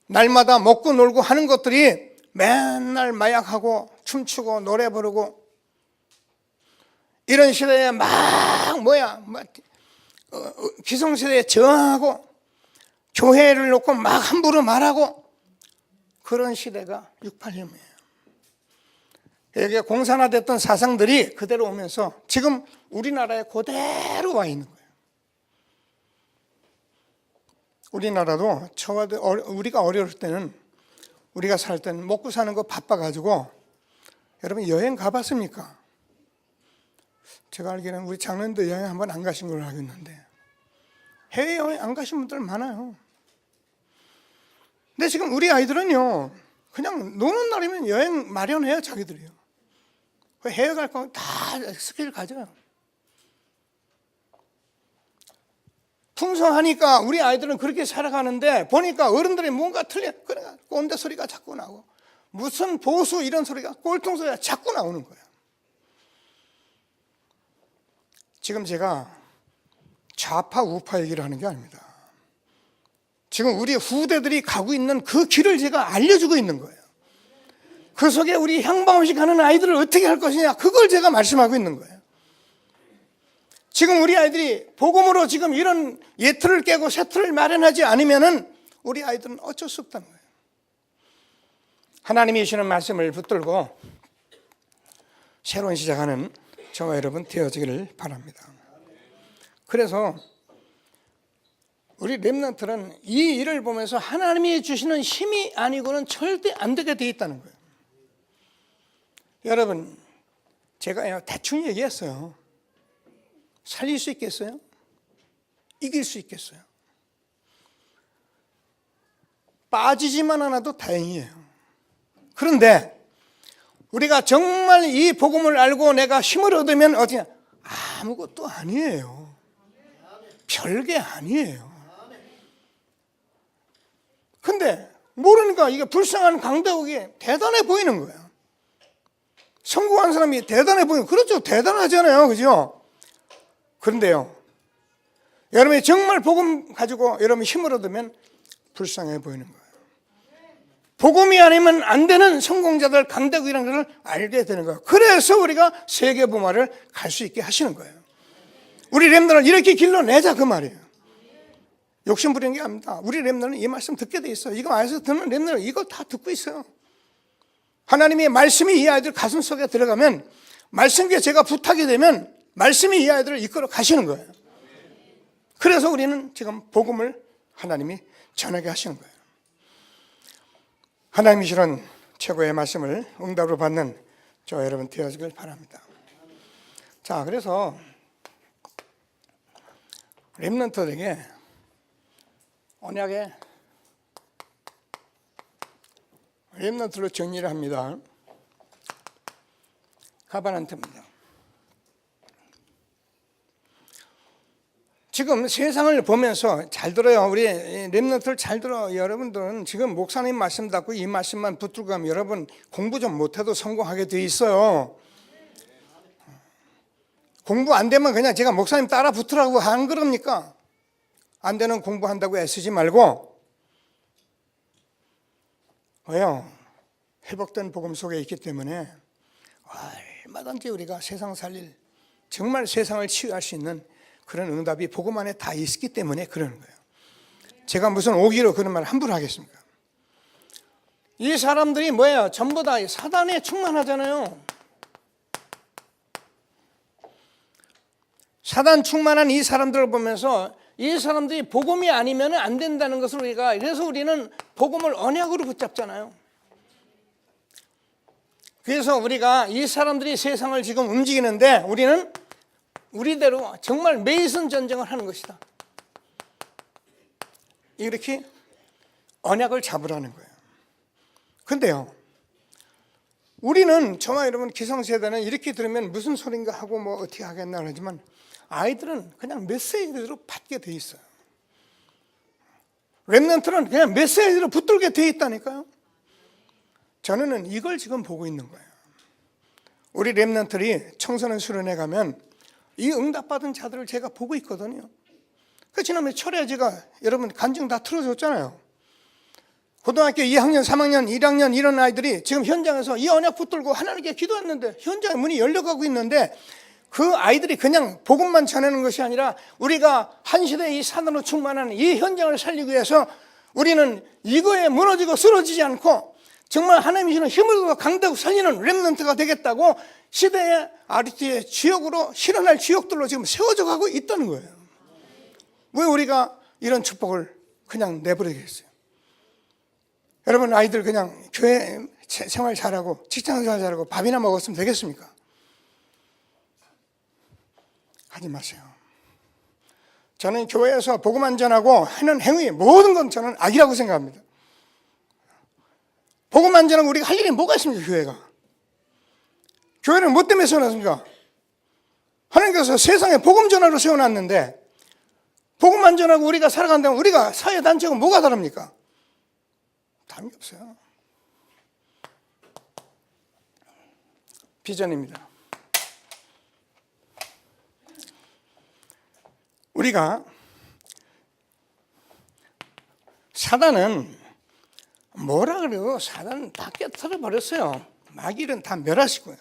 날마다 먹고 놀고 하는 것들이 맨날 마약하고 춤추고 노래 부르고 이런 시대에 기성세대에 저항하고 교회를 놓고 막 함부로 말하고 그런 시대가 68혁명이에요. 여기에 공산화됐던 사상들이 그대로 오면서 지금 우리나라에 그대로 와 있는 거예요. 우리나라도 우리가 어려울 때는 우리가 살 때는 먹고 사는 거 바빠가지고 여러분 여행 가봤습니까? 제가 알기로는 우리 장로님도 여행 한번 안 가신 걸로 알고 있는데 해외여행 안 가신 분들 많아요. 근데 지금 우리 아이들은요 그냥 노는 날이면 여행 마련해요. 자기들이요. 해외 갈 거면 다 스케줄 가져요. 풍성하니까 우리 아이들은 그렇게 살아가는데 보니까 어른들이 뭔가 틀려. 그러니까 꼰대 소리가 자꾸 나고 무슨 보수 이런 소리가 꼴통 소리가 자꾸 나오는 거예요. 지금 제가 좌파 우파 얘기를 하는 게 아닙니다. 지금 우리 후대들이 가고 있는 그 길을 제가 알려주고 있는 거예요. 그 속에 우리 향방 없이 가는 아이들을 어떻게 할 것이냐 그걸 제가 말씀하고 있는 거예요. 지금 우리 아이들이 복음으로 지금 이런 예틀을 깨고 새틀을 마련하지 않으면은 우리 아이들은 어쩔 수 없다는 거예요. 하나님이 주시는 말씀을 붙들고 새로운 시작하는 저와 여러분 되어지기를 바랍니다. 그래서 우리 렘넌트는 이 일을 보면서 하나님이 주시는 힘이 아니고는 절대 안 되게 돼 있다는 거예요. 여러분 제가 대충 얘기했어요. 살릴 수 있겠어요? 이길 수 있겠어요? 빠지지만 않아도 다행이에요. 그런데 우리가 정말 이 복음을 알고 내가 힘을 얻으면 어떻게 아무것도 아니에요. 별게 아니에요. 근데 모르니까 이게 불쌍한 강대국이 대단해 보이는 거예요. 성공한 사람이 대단해 보이는 그렇죠. 대단하잖아요. 그죠? 그런데요. 여러분이 정말 복음 가지고 여러분이 힘을 얻으면 불쌍해 보이는 거예요. 복음이 아니면 안 되는 성공자들 강대국이라는 것을 알게 되는 거예요. 그래서 우리가 세계복음화를 갈 수 있게 하시는 거예요. 우리 렘넌트를 이렇게 길러내자 그 말이에요. 욕심 부리는 게 아닙니다. 우리 렘넌트는 이 말씀 듣게 돼 있어요. 이거 안에서 듣는 렘넌트는 이거 다 듣고 있어요. 하나님의 말씀이 이 아이들 가슴 속에 들어가면 말씀께 제가 부탁이 되면 말씀이 이 아이들을 이끌어 가시는 거예요. 그래서 우리는 지금 복음을 하나님이 전하게 하시는 거예요. 하나님이 주는 최고의 말씀을 응답으로 받는 저 여러분 되어지길 바랍니다. 자, 그래서 렘넌트들에게 언약의 렘넌트로 정리를 합니다. 가바난트입니다. 지금 세상을 보면서 잘 들어요. 우리 렘넌트들 잘 들어. 여러분들은 지금 목사님 말씀 듣고 이 말씀만 붙들고 가면 여러분 공부 좀 못해도 성공하게 돼 있어요. 공부 안 되면 그냥 제가 목사님 따라 붙으라고 안 그럽니까? 안 되는 공부한다고 애쓰지 말고. 왜요? 회복된 복음 속에 있기 때문에 얼마든지 우리가 세상 살릴, 정말 세상을 치유할 수 있는 그런 응답이 복음 안에 다 있기 때문에 그러는 거예요. 제가 무슨 오기로 그런 말을 함부로 하겠습니까? 이 사람들이 뭐예요? 전부 다 사단에 충만하잖아요. 사단 충만한 이 사람들을 보면서 이 사람들이 복음이 아니면 안 된다는 것을 우리가, 그래서 우리는 복음을 언약으로 붙잡잖아요. 그래서 우리가 이 사람들이 세상을 지금 움직이는데 우리는 우리대로 정말 메이슨 전쟁을 하는 것이다. 이렇게 언약을 잡으라는 거예요. 근데요, 우리는, 저와 여러분 기성세대는 이렇게 들으면 무슨 소린가 하고 뭐 어떻게 하겠나 그러지만 아이들은 그냥 메시지대로 받게 돼 있어요. 렘넌트는 그냥 메시지대로 붙들게 돼 있다니까요. 저는 이걸 지금 보고 있는 거예요. 우리 렘넌트들이 청소년 수련회 가면 이 응답받은 자들을 제가 보고 있거든요. 그 지난번에 철회 제가 여러분 간증 다 틀어줬잖아요. 고등학교 2학년, 3학년, 1학년 이런 아이들이 지금 현장에서 이 언약 붙들고 하나님께 기도했는데 현장의 문이 열려가고 있는데 그 아이들이 그냥 복음만 전하는 것이 아니라 우리가 한 시대의 이 사단으로 충만한 이 현장을 살리기 위해서 우리는 이거에 무너지고 쓰러지지 않고 정말 하나님이 주는 힘으로 강대고 살리는 렘넌트가 되겠다고 시대의 아리티의 지역으로 실현할 지역들로 지금 세워져 가고 있다는 거예요. 왜 우리가 이런 축복을 그냥 내버리겠어요? 여러분 아이들 그냥 교회 생활 잘하고 직장생활 잘하고 밥이나 먹었으면 되겠습니까? 하지 마세요. 저는 교회에서 복음 안전하고 하는 행위 모든 건 저는 악이라고 생각합니다. 복음 안전하고 우리가 할 일이 뭐가 있습니까? 교회가 교회를 뭐 때문에 세워놨습니까? 하나님께서 세상에 복음 전하러 세워놨는데 복음 안전하고 우리가 살아간다면 우리가 사회단체하고 뭐가 다릅니까? 다른 게 없어요. 비전입니다. 우리가 사단은 뭐라 그래요? 사단은 다 깨트려 버렸어요. 마귀는 다 멸하시고요.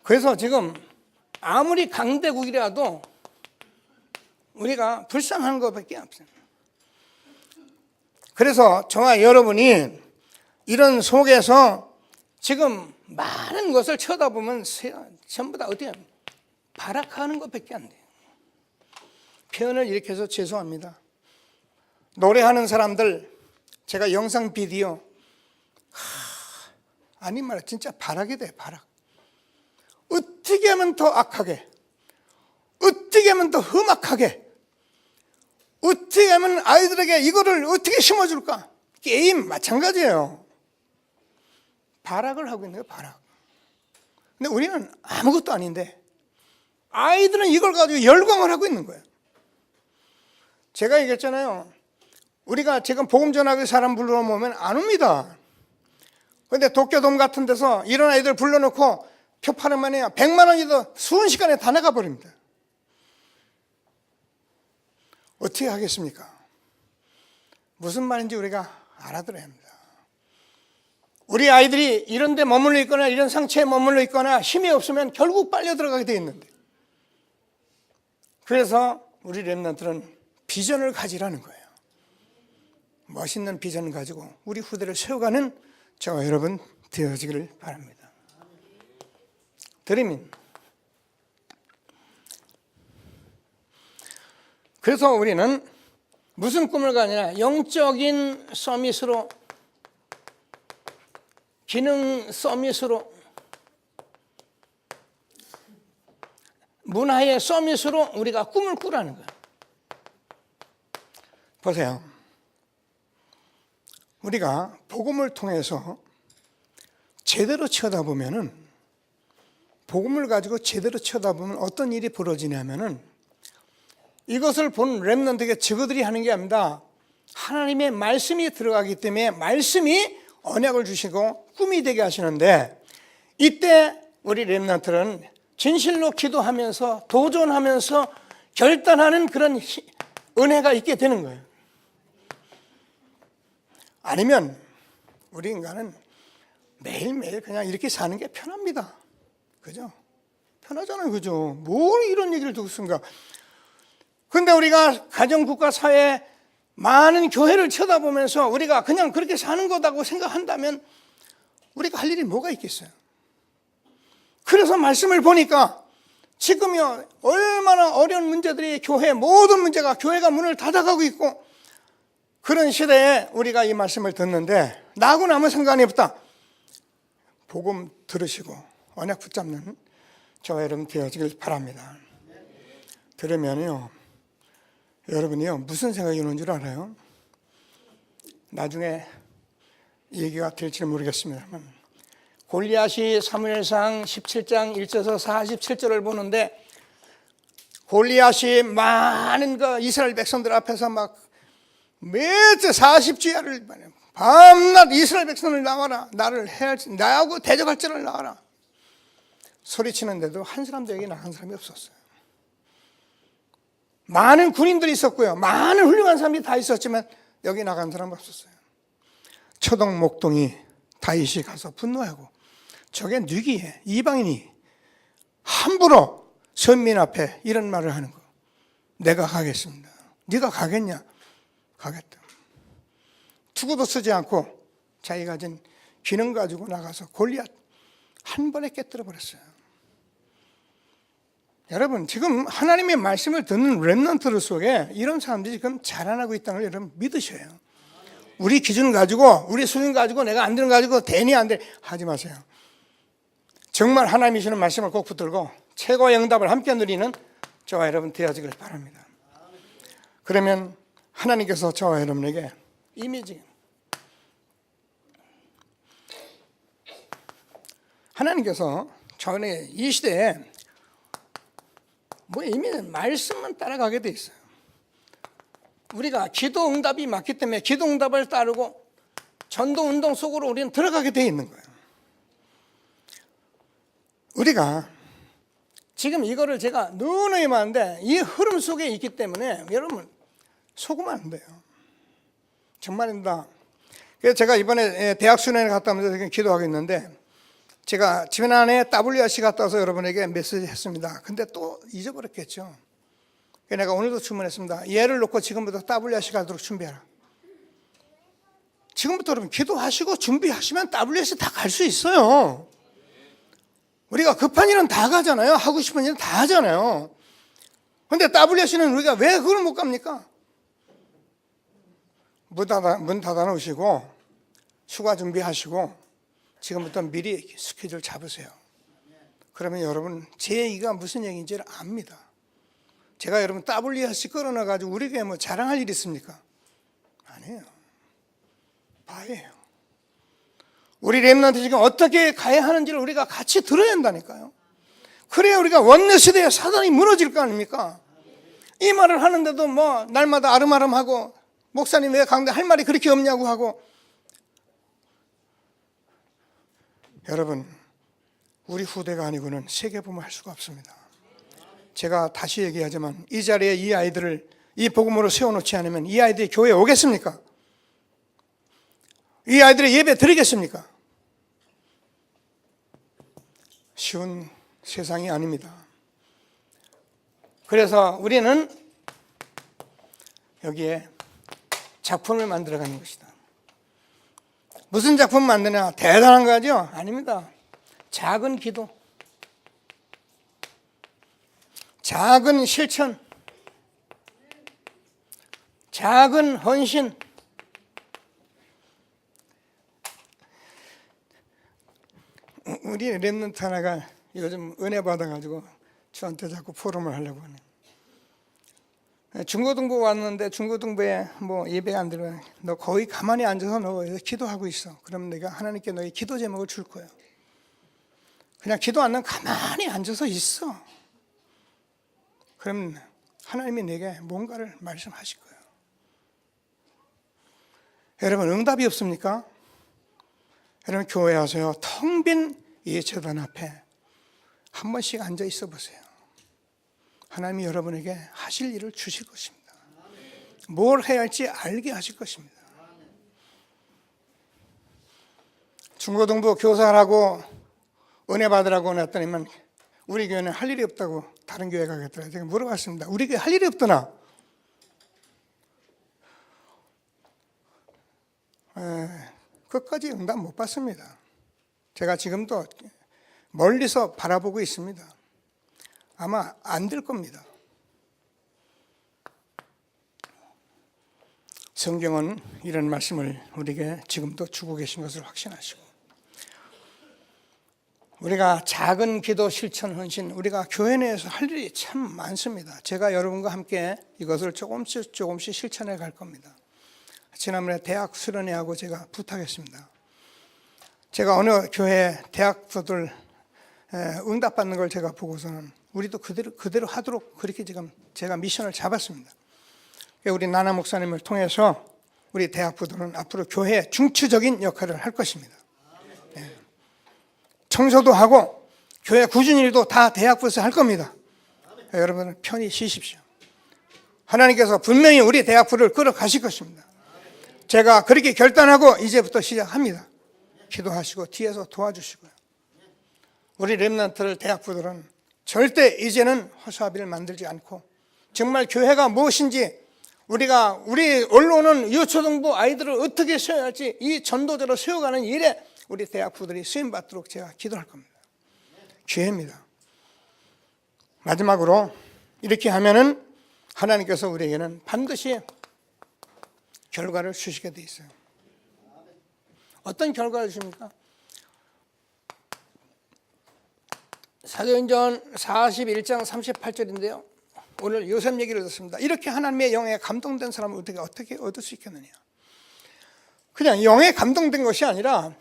그래서 지금 아무리 강대국이라도 우리가 불쌍한 것밖에 없어요. 그래서 저와 여러분이 이런 속에서 지금 많은 것을 쳐다보면 전부 다 어디야? 발악하는 것밖에 안 돼요. 표현을 이렇게 해서 죄송합니다. 노래하는 사람들 제가 영상 비디오 아니 말이야 진짜 발악이 돼. 발악. 어떻게 하면 더 악하게, 어떻게 하면 더 험악하게, 어떻게 하면 아이들에게 이거를 어떻게 심어줄까? 게임 마찬가지예요. 발악을 하고 있는 거예요. 발악. 근데 우리는 아무것도 아닌데 아이들은 이걸 가지고 열광을 하고 있는 거예요. 제가 얘기했잖아요. 우리가 지금 복음 전하기 사람 불러놓으면 안 옵니다. 그런데 도쿄돔 같은 데서 이런 아이들 불러놓고 표 파는만 해야 100만 원이도 순식간에 다 나가 버립니다. 어떻게 하겠습니까? 무슨 말인지 우리가 알아들어야 합니다. 우리 아이들이 이런 데 머물러 있거나 이런 상처에 머물러 있거나 힘이 없으면 결국 빨려 들어가게 돼 있는데, 그래서 우리 렘넌트는 비전을 가지라는 거예요. 멋있는 비전을 가지고 우리 후대를 세워가는 저와 여러분 되어지기를 바랍니다. 드리밍. 그래서 우리는 무슨 꿈을 가냐? 영적인 서밋으로, 기능 서밋으로, 문화의 서밋으로 우리가 꿈을 꾸라는 거예요. 보세요. 우리가 복음을 통해서 제대로 쳐다보면은, 복음을 가지고 제대로 쳐다보면 어떤 일이 벌어지냐면은 이것을 본 렘넌트에게 저그들이 하는 게 아닙니다. 하나님의 말씀이 들어가기 때문에 말씀이 언약을 주시고 꿈이 되게 하시는데, 이때 우리 렘넌트는 진실로 기도하면서 도전하면서 결단하는 그런 은혜가 있게 되는 거예요. 아니면 우리 인간은 매일매일 그냥 이렇게 사는 게 편합니다. 그죠? 편하잖아요. 그죠? 뭘 이런 얘기를 듣습니까? 근데 우리가 가정, 국가, 사회 많은 교회를 쳐다보면서 우리가 그냥 그렇게 사는 거다고 생각한다면 우리가 할 일이 뭐가 있겠어요? 그래서 말씀을 보니까 지금요 얼마나 어려운 문제들이 교회 모든 문제가 교회가 문을 닫아가고 있고, 그런 시대에 우리가 이 말씀을 듣는데 나하고는 아무 상관이 없다. 복음 들으시고 언약 붙잡는 저와 여러분 되어지길 바랍니다. 들으면요 여러분이요 무슨 생각이 오는 줄 알아요? 나중에 얘기가 될지 모르겠습니다만, 골리앗이 사무엘상 17장 1절에서 47절을 보는데, 골리앗이 많은 그 이스라엘 백성들 앞에서 막 매째 40주야를 밤낮 이스라엘 백성을 나와라, 나를 나하고 대적할 자를 나와라 소리치는데도 한 사람도 여기 나간 사람이 없었어요. 많은 군인들이 있었고요, 많은 훌륭한 사람이 다 있었지만 여기 나간 사람은 없었어요. 초동 목동이 다윗이 가서 분노하고, 저게 뉘기에 이방인이 함부로 선민 앞에 이런 말을 하는 거, 내가 가겠습니다. 네가 가겠냐? 가겠다. 투구도 쓰지 않고 자기 가진 기능 가지고 나가서 골리앗 한 번에 깨뜨려 버렸어요. 여러분, 지금 하나님의 말씀을 듣는 렘넌트들 속에 이런 사람들이 지금 자라나고 있다는 걸 여러분 믿으셔요. 우리 기준 가지고, 우리 수준 가지고, 내가 안 되는 거 가지고 되니 안 돼 하지 마세요. 정말 하나님이 주시는 말씀을 꼭 붙들고 최고의 응답을 함께 누리는 저와 여러분 되어지길 바랍니다. 그러면 하나님께서 저와 여러분에게 이미지, 하나님께서 전에 이 시대에 이미 말씀만 따라가게 돼 있어요. 우리가 기도 응답이 맞기 때문에 기도 응답을 따르고 전도 운동 속으로 우리는 들어가게 돼 있는 거예요. 우리가 지금 이거를 제가 누누이 말하는데 이 흐름 속에 있기 때문에 여러분 속으면 안 돼요. 정말입니다. 그래서 제가 이번에 대학 수련회 갔다 오면서 기도하고 있는데, 제가 지난해 WRC 갔다 와서 여러분에게 메시지 했습니다. 근데 또 잊어버렸겠죠. 그래서 내가 오늘도 주문했습니다. 예를 놓고 지금부터 WRC 가도록 준비해라. 지금부터 여러분 기도하시고 준비하시면 WRC 다 갈 수 있어요. 우리가 급한 일은 다 가잖아요. 하고 싶은 일은 다 하잖아요. 그런데 WRC는 우리가 왜 그걸 못 갑니까? 문 닫아 놓으시고 휴가 준비하시고 지금부터 미리 스케줄 잡으세요. 그러면 여러분 제 얘기가 무슨 얘기인지를 압니다. 제가 여러분 WRC 끌어놔가지고 우리 교회 자랑할 일 있습니까? 아니에요. 바예요. 우리 렘넌트 지금 어떻게 가야 하는지를 우리가 같이 들어야 한다니까요. 그래야 우리가 원내 시대에 사단이 무너질 거 아닙니까? 이 말을 하는데도 날마다 아름아름하고, 목사님 왜 강대 할 말이 그렇게 없냐고 하고. 여러분, 우리 후대가 아니고는 세계복음을 할 수가 없습니다. 제가 다시 얘기하지만 이 자리에 이 아이들을 이 복음으로 세워놓지 않으면 이 아이들이 교회에 오겠습니까? 이 아이들의 예배 드리겠습니까? 쉬운 세상이 아닙니다. 그래서 우리는 여기에 작품을 만들어가는 것이다. 무슨 작품 만드냐? 대단한 거죠? 아닙니다. 작은 기도, 작은 실천, 작은 헌신, 우리 렘넌트 하나가 요즘 은혜 받아가지고 저한테 자꾸 포럼을 하려고 하네. 중고등부 왔는데 중고등부에 예배 안 들어요. 너 거기 가만히 앉아서 너 기도하고 있어. 그럼 내가 하나님께 너의 기도 제목을 줄 거야. 그냥 기도 안 하면 가만히 앉아서 있어. 그럼 하나님이 내게 뭔가를 말씀하실 거예요. 여러분, 응답이 없습니까? 여러분, 교회 와서요, 텅 빈 이 제단 앞에 한 번씩 앉아 있어 보세요. 하나님이 여러분에게 하실 일을 주실 것입니다. 뭘 해야 할지 알게 하실 것입니다. 중고등부 교사라고 은혜 받으라고 냈더니만 우리 교회는 할 일이 없다고 다른 교회 가겠더라고요. 제가 물어봤습니다. 우리 교회 할 일이 없더나? 끝까지 응답 못 받습니다. 제가 지금도 멀리서 바라보고 있습니다. 아마 안 될 겁니다. 성경은 이런 말씀을 우리에게 지금도 주고 계신 것을 확신하시고, 우리가 작은 기도 실천 헌신, 우리가 교회 내에서 할 일이 참 많습니다. 제가 여러분과 함께 이것을 조금씩 실천해 갈 겁니다. 지난번에 대학 수련회하고 제가 부탁했습니다. 제가 어느 교회 대학교들 응답받는 걸 제가 보고서는 우리도 그대로 하도록 그렇게 지금 제가 미션을 잡았습니다. 우리 나나 목사님을 통해서 우리 대학부들은 앞으로 교회의 중추적인 역할을 할 것입니다. 청소도 하고 교회 꾸준 일도 다 대학부에서 할 겁니다. 여러분은 편히 쉬십시오. 하나님께서 분명히 우리 대학부를 끌어가실 것입니다. 제가 그렇게 결단하고 이제부터 시작합니다. 기도하시고 뒤에서 도와주시고요. 우리 렘넌트들 대학부들은 절대 이제는 허수아비를 만들지 않고 정말 교회가 무엇인지 우리 올라오는 유초등부 아이들을 어떻게 세워야 할지 이 전도자로 세워가는 일에 우리 대학부들이 쓰임받도록 제가 기도할 겁니다. 기회입니다. 마지막으로 이렇게 하면은 하나님께서 우리에게는 반드시 결과를 주시게 돼 있어요. 어떤 결과를 주십니까? 사도행전 41장 38절인데요. 오늘 요셉 얘기를 듣습니다. 이렇게 하나님의 영에 감동된 사람은 어떻게 얻을 수 있겠느냐? 그냥 영에 감동된 것이 아니라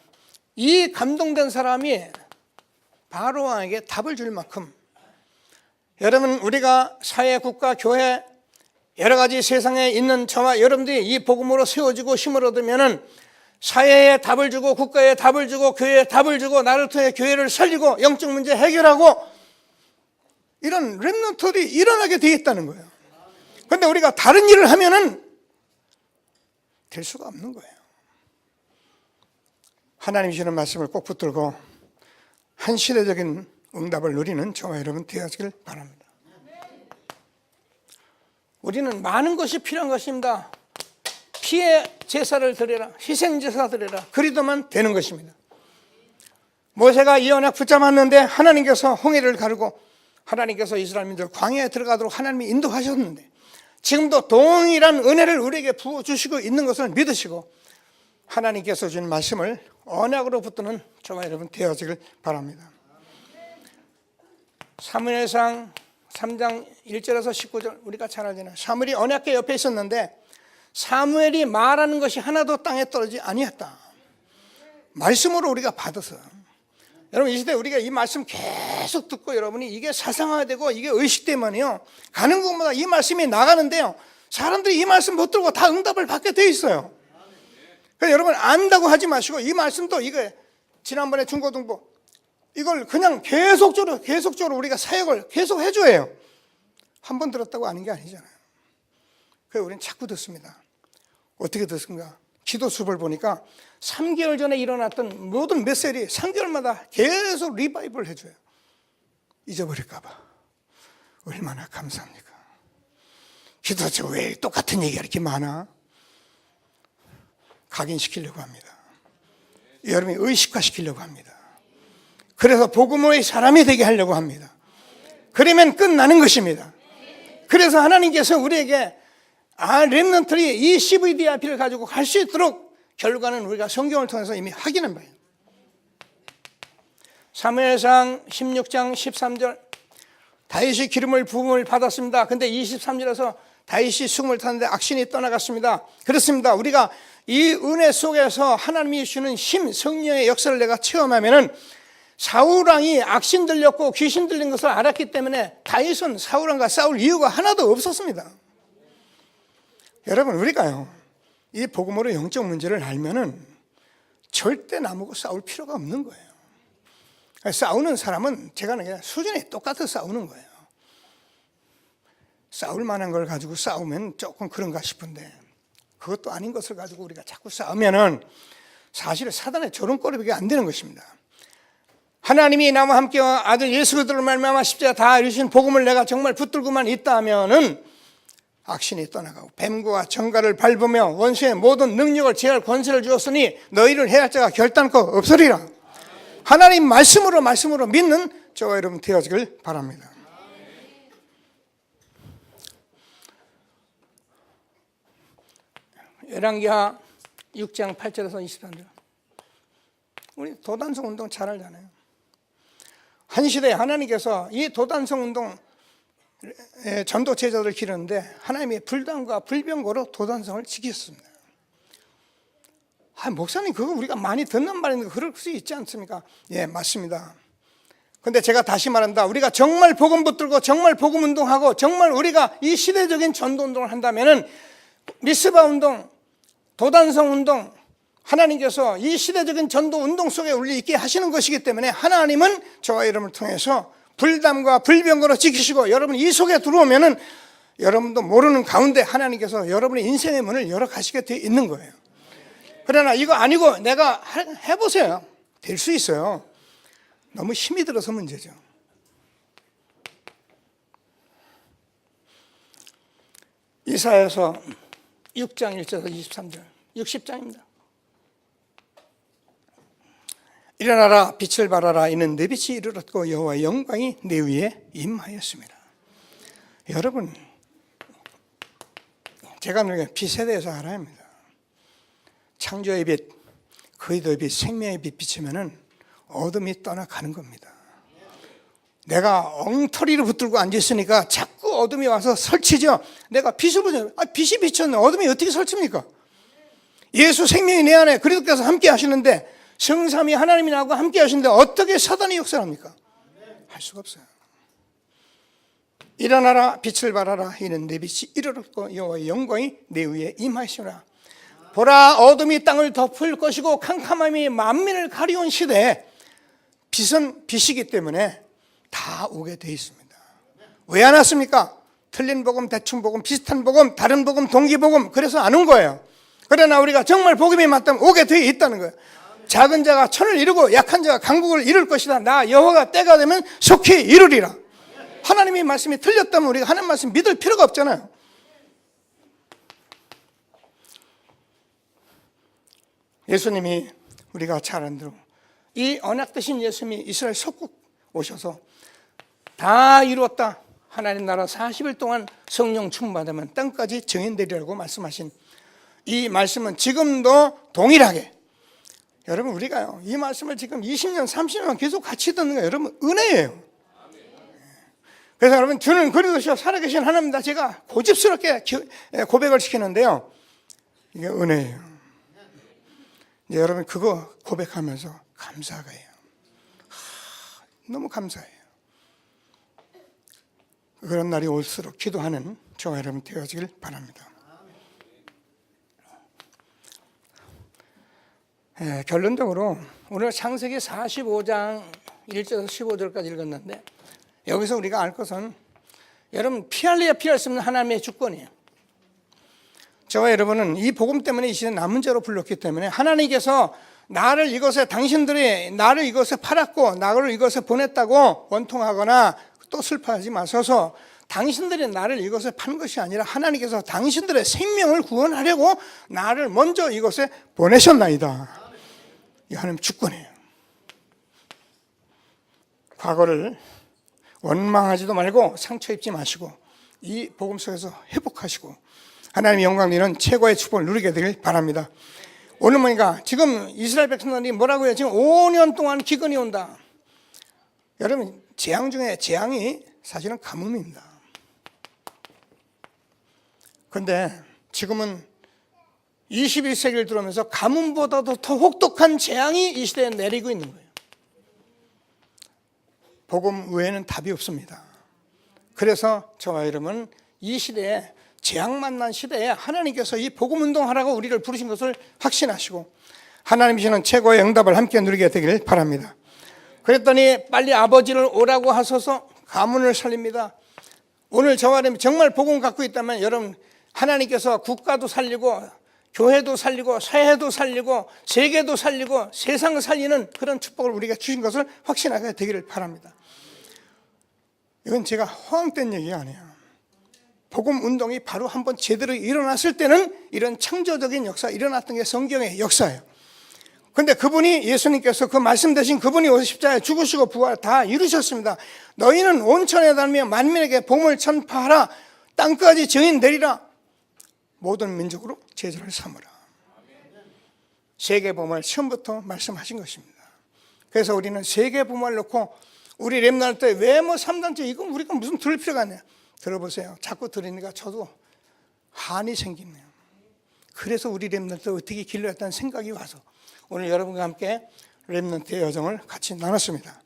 이 감동된 사람이 바로 왕에게 답을 줄 만큼, 여러분, 우리가 사회, 국가, 교회 여러 가지 세상에 있는 저와 여러분들이 이 복음으로 세워지고 힘을 얻으면은 사회에 답을 주고 국가에 답을 주고 교회에 답을 주고 나를 통해 교회를 살리고 영적 문제 해결하고 이런 렘넌트들이 일어나게 되어 있다는 거예요. 그런데 우리가 다른 일을 하면은 될 수가 없는 거예요. 하나님이 주는 말씀을 꼭 붙들고 한 시대적인 응답을 누리는 저와 여러분 되어지길 바랍니다. 우리는 많은 것이 필요한 것입니다. 피의 제사를 드려라, 희생 제사 드려라, 그리도만 되는 것입니다. 모세가 이 언약 붙잡았는데 하나님께서 홍해를 가르고 하나님께서 이스라엘 민족을 광야에 들어가도록 하나님이 인도하셨는데 지금도 동일한 은혜를 우리에게 부어주시고 있는 것을 믿으시고 하나님께서 주신 말씀을 언약으로 붙드는 저와 여러분 되어지길 바랍니다. 사무엘상 3장 1절에서 19절 우리가 잘 알잖아요. 사무엘이 언약궤 옆에 있었는데 사무엘이 말하는 것이 하나도 땅에 떨어지지 아니었다. 말씀으로 우리가 받아서, 여러분, 이 시대 우리가 이 말씀 계속 듣고 여러분이 이게 사상화되고 이게 의식되면요 가는 곳마다 이 말씀이 나가는데요 사람들이 이 말씀 못 들고 다 응답을 받게 돼 있어요. 그래서 여러분 안다고 하지 마시고 이 말씀도 이거 지난번에 중고등부 이걸 그냥 계속적으로 우리가 사역을 계속 해줘야 해요. 한 번 들었다고 아는 게 아니잖아요. 그래서 우리는 자꾸 듣습니다. 어떻게 듣습니까? 기도 수업을 보니까 3개월 전에 일어났던 모든 메시지 3개월마다 계속 리바이벌 해줘요. 잊어버릴까 봐. 얼마나 감사합니까? 기도처 왜 똑같은 얘기가 이렇게 많아? 각인시키려고 합니다. 여러분이 의식화시키려고 합니다. 그래서 복음의 사람이 되게 하려고 합니다. 그러면 끝나는 것입니다. 그래서 하나님께서 우리에게 렘넌트들이 이 CVDIP를 가지고 갈 수 있도록 결과는 우리가 성경을 통해서 이미 확인한 바예요. 사무엘상 16장 13절 다윗이 기름을 부음을 받았습니다. 근데 23절에서 다윗이 수금을 탔는데 악신이 떠나갔습니다. 그렇습니다. 우리가 이 은혜 속에서 하나님이 주는 힘, 성령의 역사를 내가 체험하면은 사울왕이 악신 들렸고 귀신 들린 것을 알았기 때문에 다윗은 사울왕과 싸울 이유가 하나도 없었습니다. 여러분, 우리가요, 이 복음으로 영적 문제를 알면은 절대 나무고 싸울 필요가 없는 거예요. 싸우는 사람은 제가 그냥 수준이 똑같아 싸우는 거예요. 싸울 만한 걸 가지고 싸우면 조금 그런가 싶은데 그것도 아닌 것을 가지고 우리가 자꾸 싸우면은 사실 사단의 조롱거리밖에 안 되는 것입니다. 하나님이 나와 함께 아들 예수 그리스도를 말미암아 십자가 다 이루신 복음을 내가 정말 붙들고만 있다 하면은 악신이 떠나가고 뱀과 정갈을 밟으며 원수의 모든 능력을 제할 권세를 주었으니 너희를 해할 자가 결단코 없으리라. 하나님 말씀으로 믿는 저와 여러분 되어지길 바랍니다. 열왕기하 6장 8절에서 23절. 우리 도단성 운동 잘 알잖아요. 한 시대에 하나님께서 이 도단성 운동 전도 제자들을 기르는데 하나님의 불단과 불병거로 도단성을 지켰습니다. 목사님, 그거 우리가 많이 듣는 말인데 그럴 수 있지 않습니까? 예, 맞습니다. 근데 제가 다시 말한다. 우리가 정말 복음 붙들고 정말 복음 운동하고 정말 우리가 이 시대적인 전도 운동을 한다면은 미스바 운동, 도단성 운동, 하나님께서 이 시대적인 전도 운동 속에 우리 있게 하시는 것이기 때문에 하나님은 저와 여러분을 통해서 불담과 불병거로 지키시고 여러분 이 속에 들어오면은 여러분도 모르는 가운데 하나님께서 여러분의 인생의 문을 열어 가시게 되어 있는 거예요. 그러나 이거 아니고 내가 해보세요. 될 수 있어요. 너무 힘이 들어서 문제죠. 이사야서 6장 1절에서 23절, 60장입니다. 일어나라, 빛을 발하라. 이는 내 빛이 이르렀고 여호와의 영광이 내 위에 임하였습니다. 여러분, 제가 빛에 대해서 알아야 합니다. 창조의 빛, 그리스도의 빛, 생명의 빛 비치면은 어둠이 떠나가는 겁니다. 내가 엉터리를 붙들고 앉아있으니까 자꾸 어둠이 와서 설치죠. 내가 빛을 보죠. 빛이 비쳤는데 어둠이 어떻게 설칩니까? 예수 생명이 내 안에 그리스도께서 함께 하시는데 성삼위 하나님이 나하고 함께 하시는데 어떻게 사단이 역사합니까? 할 수가 없어요. 일어나라, 빛을 발하라. 이는 내 빛이 이르렀고 여호와의 영광이 내 위에 임하시라. 보라, 어둠이 땅을 덮을 것이고 캄캄함이 만민을 가리운 시대에 빛은 빛이기 때문에 다 오게 돼 있습니다. 왜 안 왔습니까? 틀린 복음, 대충 복음, 비슷한 복음, 다른 복음, 동기 복음, 그래서 안 온 거예요. 그러나 우리가 정말 복음이 맞다면 오게 되어 있다는 거예요. 작은 자가 천을 이루고 약한 자가 강국을 이룰 것이다. 나 여호와가 때가 되면 속히 이루리라. 하나님의 말씀이 틀렸다면 우리가 하나님 말씀 믿을 필요가 없잖아요. 예수님이 우리가 잘 안 들어 이 언약 되신 예수님이 이스라엘 속국 오셔서 다 이루었다. 하나님 나라 40일 동안 성령 충만하면 땅까지 증인되리라고 말씀하신 이 말씀은 지금도 동일하게 여러분 우리가요 이 말씀을 지금 20년 30년 계속 같이 듣는 거예요. 여러분 은혜예요. 그래서 여러분 주는 그리스도시요 살아계신 하나님이다. 제가 고집스럽게 고백을 시키는데요. 이게 은혜예요. 이제 여러분 그거 고백하면서 감사가 해요. 너무 감사해요. 그런 날이 올수록 기도하는 저와 여러분 되어지길 바랍니다. 결론적으로 오늘 창세기 45장 1절에서 15절까지 읽었는데 여기서 우리가 알 것은 여러분 피할래야 피할 수 없는 하나님의 주권이에요. 저와 여러분은 이 복음 때문에 이 시대 남은 자로 불렀기 때문에 하나님께서 나를 이것에 당신들이 나를 이것에 팔았고 나를 이것에 보냈다고 원통하거나 또 슬퍼하지 마셔서 당신들이 나를 이것에 판 것이 아니라 하나님께서 당신들의 생명을 구원하려고 나를 먼저 이것에 보내셨나이다. 이 하나님 주권이에요. 과거를 원망하지도 말고 상처 입지 마시고 이 복음 속에서 회복하시고 하나님의 영광 누리는 최고의 축복을 누리게 되길 바랍니다. 오늘 보니까 지금 이스라엘 백성들이 뭐라고 해요? 지금 5년 동안 기근이 온다. 여러분 재앙 중에 재앙이 사실은 가뭄입니다. 그런데 지금은 21세기를 들어오면서 가뭄보다도 더 혹독한 재앙이 이 시대에 내리고 있는 거예요. 복음 외에는 답이 없습니다. 그래서 저와 여러분 이 시대에 재앙 만난 시대에 하나님께서 이 복음 운동하라고 우리를 부르신 것을 확신하시고 하나님 주시는 최고의 응답을 함께 누리게 되길 바랍니다. 그랬더니 빨리 아버지를 오라고 하셔서 가문을 살립니다. 오늘 저와 여러분 정말 복음 갖고 있다면 여러분 하나님께서 국가도 살리고 교회도 살리고 사회도 살리고 세계도 살리고 세상을 살리는 그런 축복을 우리가 주신 것을 확신하게 되기를 바랍니다. 이건 제가 허황된 얘기가 아니에요. 복음 운동이 바로 한번 제대로 일어났을 때는 이런 창조적인 역사 일어났던 게 성경의 역사예요. 그런데 그분이 예수님께서 그 말씀 대신 그분이 오셔서 십자가에 죽으시고 부활 다 이루셨습니다. 너희는 온천에 다니며 만민에게 복음을 전파하라. 땅까지 증인 되리라. 모든 민족으로 제자를 삼으라. 세계 복음을 처음부터 말씀하신 것입니다. 그래서 우리는 세계 복음을 놓고 우리 렘넌트 때 왜 뭐 3단체 이건 우리가 무슨 들을 필요가 없네요. 들어보세요. 자꾸 들으니까 저도 한이 생기네요. 그래서 우리 렘넌트 어떻게 길러야겠다는 생각이 와서 오늘 여러분과 함께 렘넌트의 여정을 같이 나눴습니다.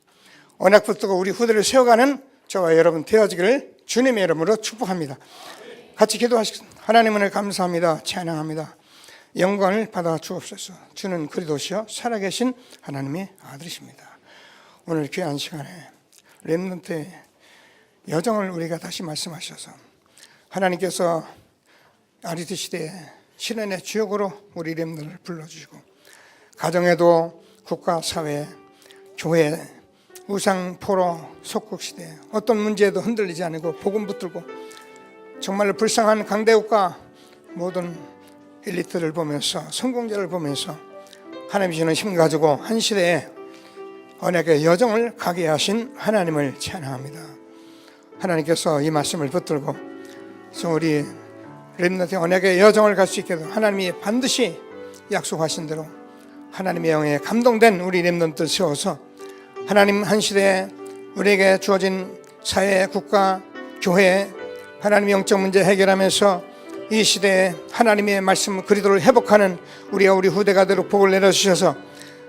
언약 붙들고 우리 후대를 세워가는 저와 여러분 되어지기를 주님의 이름으로 축복합니다. 같이 기도하시겠습니다. 하나님 은혜 감사합니다. 찬양합니다. 영광을 받아 주옵소서. 주는 그리스도시요 살아계신 하나님의 아들이십니다. 오늘 귀한 시간에 렘넌트의 여정을 우리가 다시 말씀하셔서 하나님께서 아리드 시대에 시련의 주역으로 우리 렘넌트를 불러주시고 가정에도 국가, 사회, 교회, 우상, 포로, 속국 시대에 어떤 문제에도 흔들리지 않고 복음 붙들고 정말로 불쌍한 강대국가 모든 엘리트를 보면서 성공자를 보면서 하나님 주시는 힘 가지고 한 시대에 언약의 여정을 가게 하신 하나님을 찬양합니다. 하나님께서 이 말씀을 붙들고 우리 렘넌트의 언약의 여정을 갈 수 있게 해서 하나님이 반드시 약속하신 대로 하나님의 영에 감동된 우리 렘넌트 세워서 하나님 한 시대에 우리에게 주어진 사회, 국가, 교회 하나님의 영적 문제 해결하면서 이 시대에 하나님의 말씀 그리스도를 회복하는 우리와 우리 후대가 되도록 복을 내려주셔서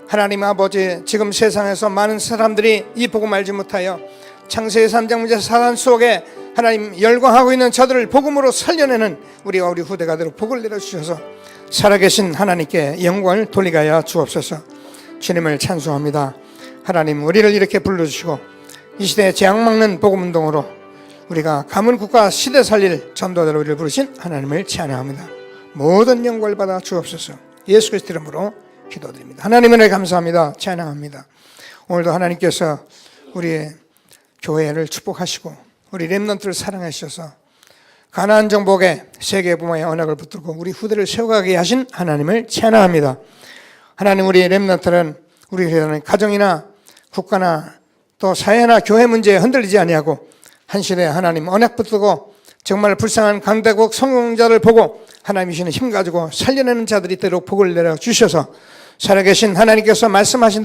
하나님 아버지 지금 세상에서 많은 사람들이 이 복음 알지 못하여 창세기 3장 문제 사단 속에 하나님 열광하고 있는 저들을 복음으로 살려내는 우리와 우리 후대가 되도록 복을 내려주셔서 살아계신 하나님께 영광을 돌리게 하여 주옵소서. 주님을 찬송합니다. 하나님 우리를 이렇게 불러주시고 이 시대에 재앙 막는 복음운동으로 우리가 가문 국가 시대 살릴 전도자로 우리를 부르신 하나님을 찬양합니다. 모든 영광을 받아 주옵소서. 예수 그리스도 이름으로 기도드립니다. 하나님의 은혜 감사합니다. 찬양합니다. 오늘도 하나님께서 우리의 교회를 축복하시고 우리 렘넌트를 사랑하셔서 가나안 정복의 세계 부모의 언약을 붙들고 우리 후대를 세워가게 하신 하나님을 찬양합니다. 하나님 우리 렘넌트는 우리 가정이나 국가나 또 사회나 교회 문제에 흔들리지 아니하고 한 시대에 하나님 언약 붙들고 정말 불쌍한 강대국 성공자를 보고 하나님이 주시는 힘 가지고 살려내는 자들이 되도록 복을 내려 주셔서 살아계신 하나님께서 말씀하신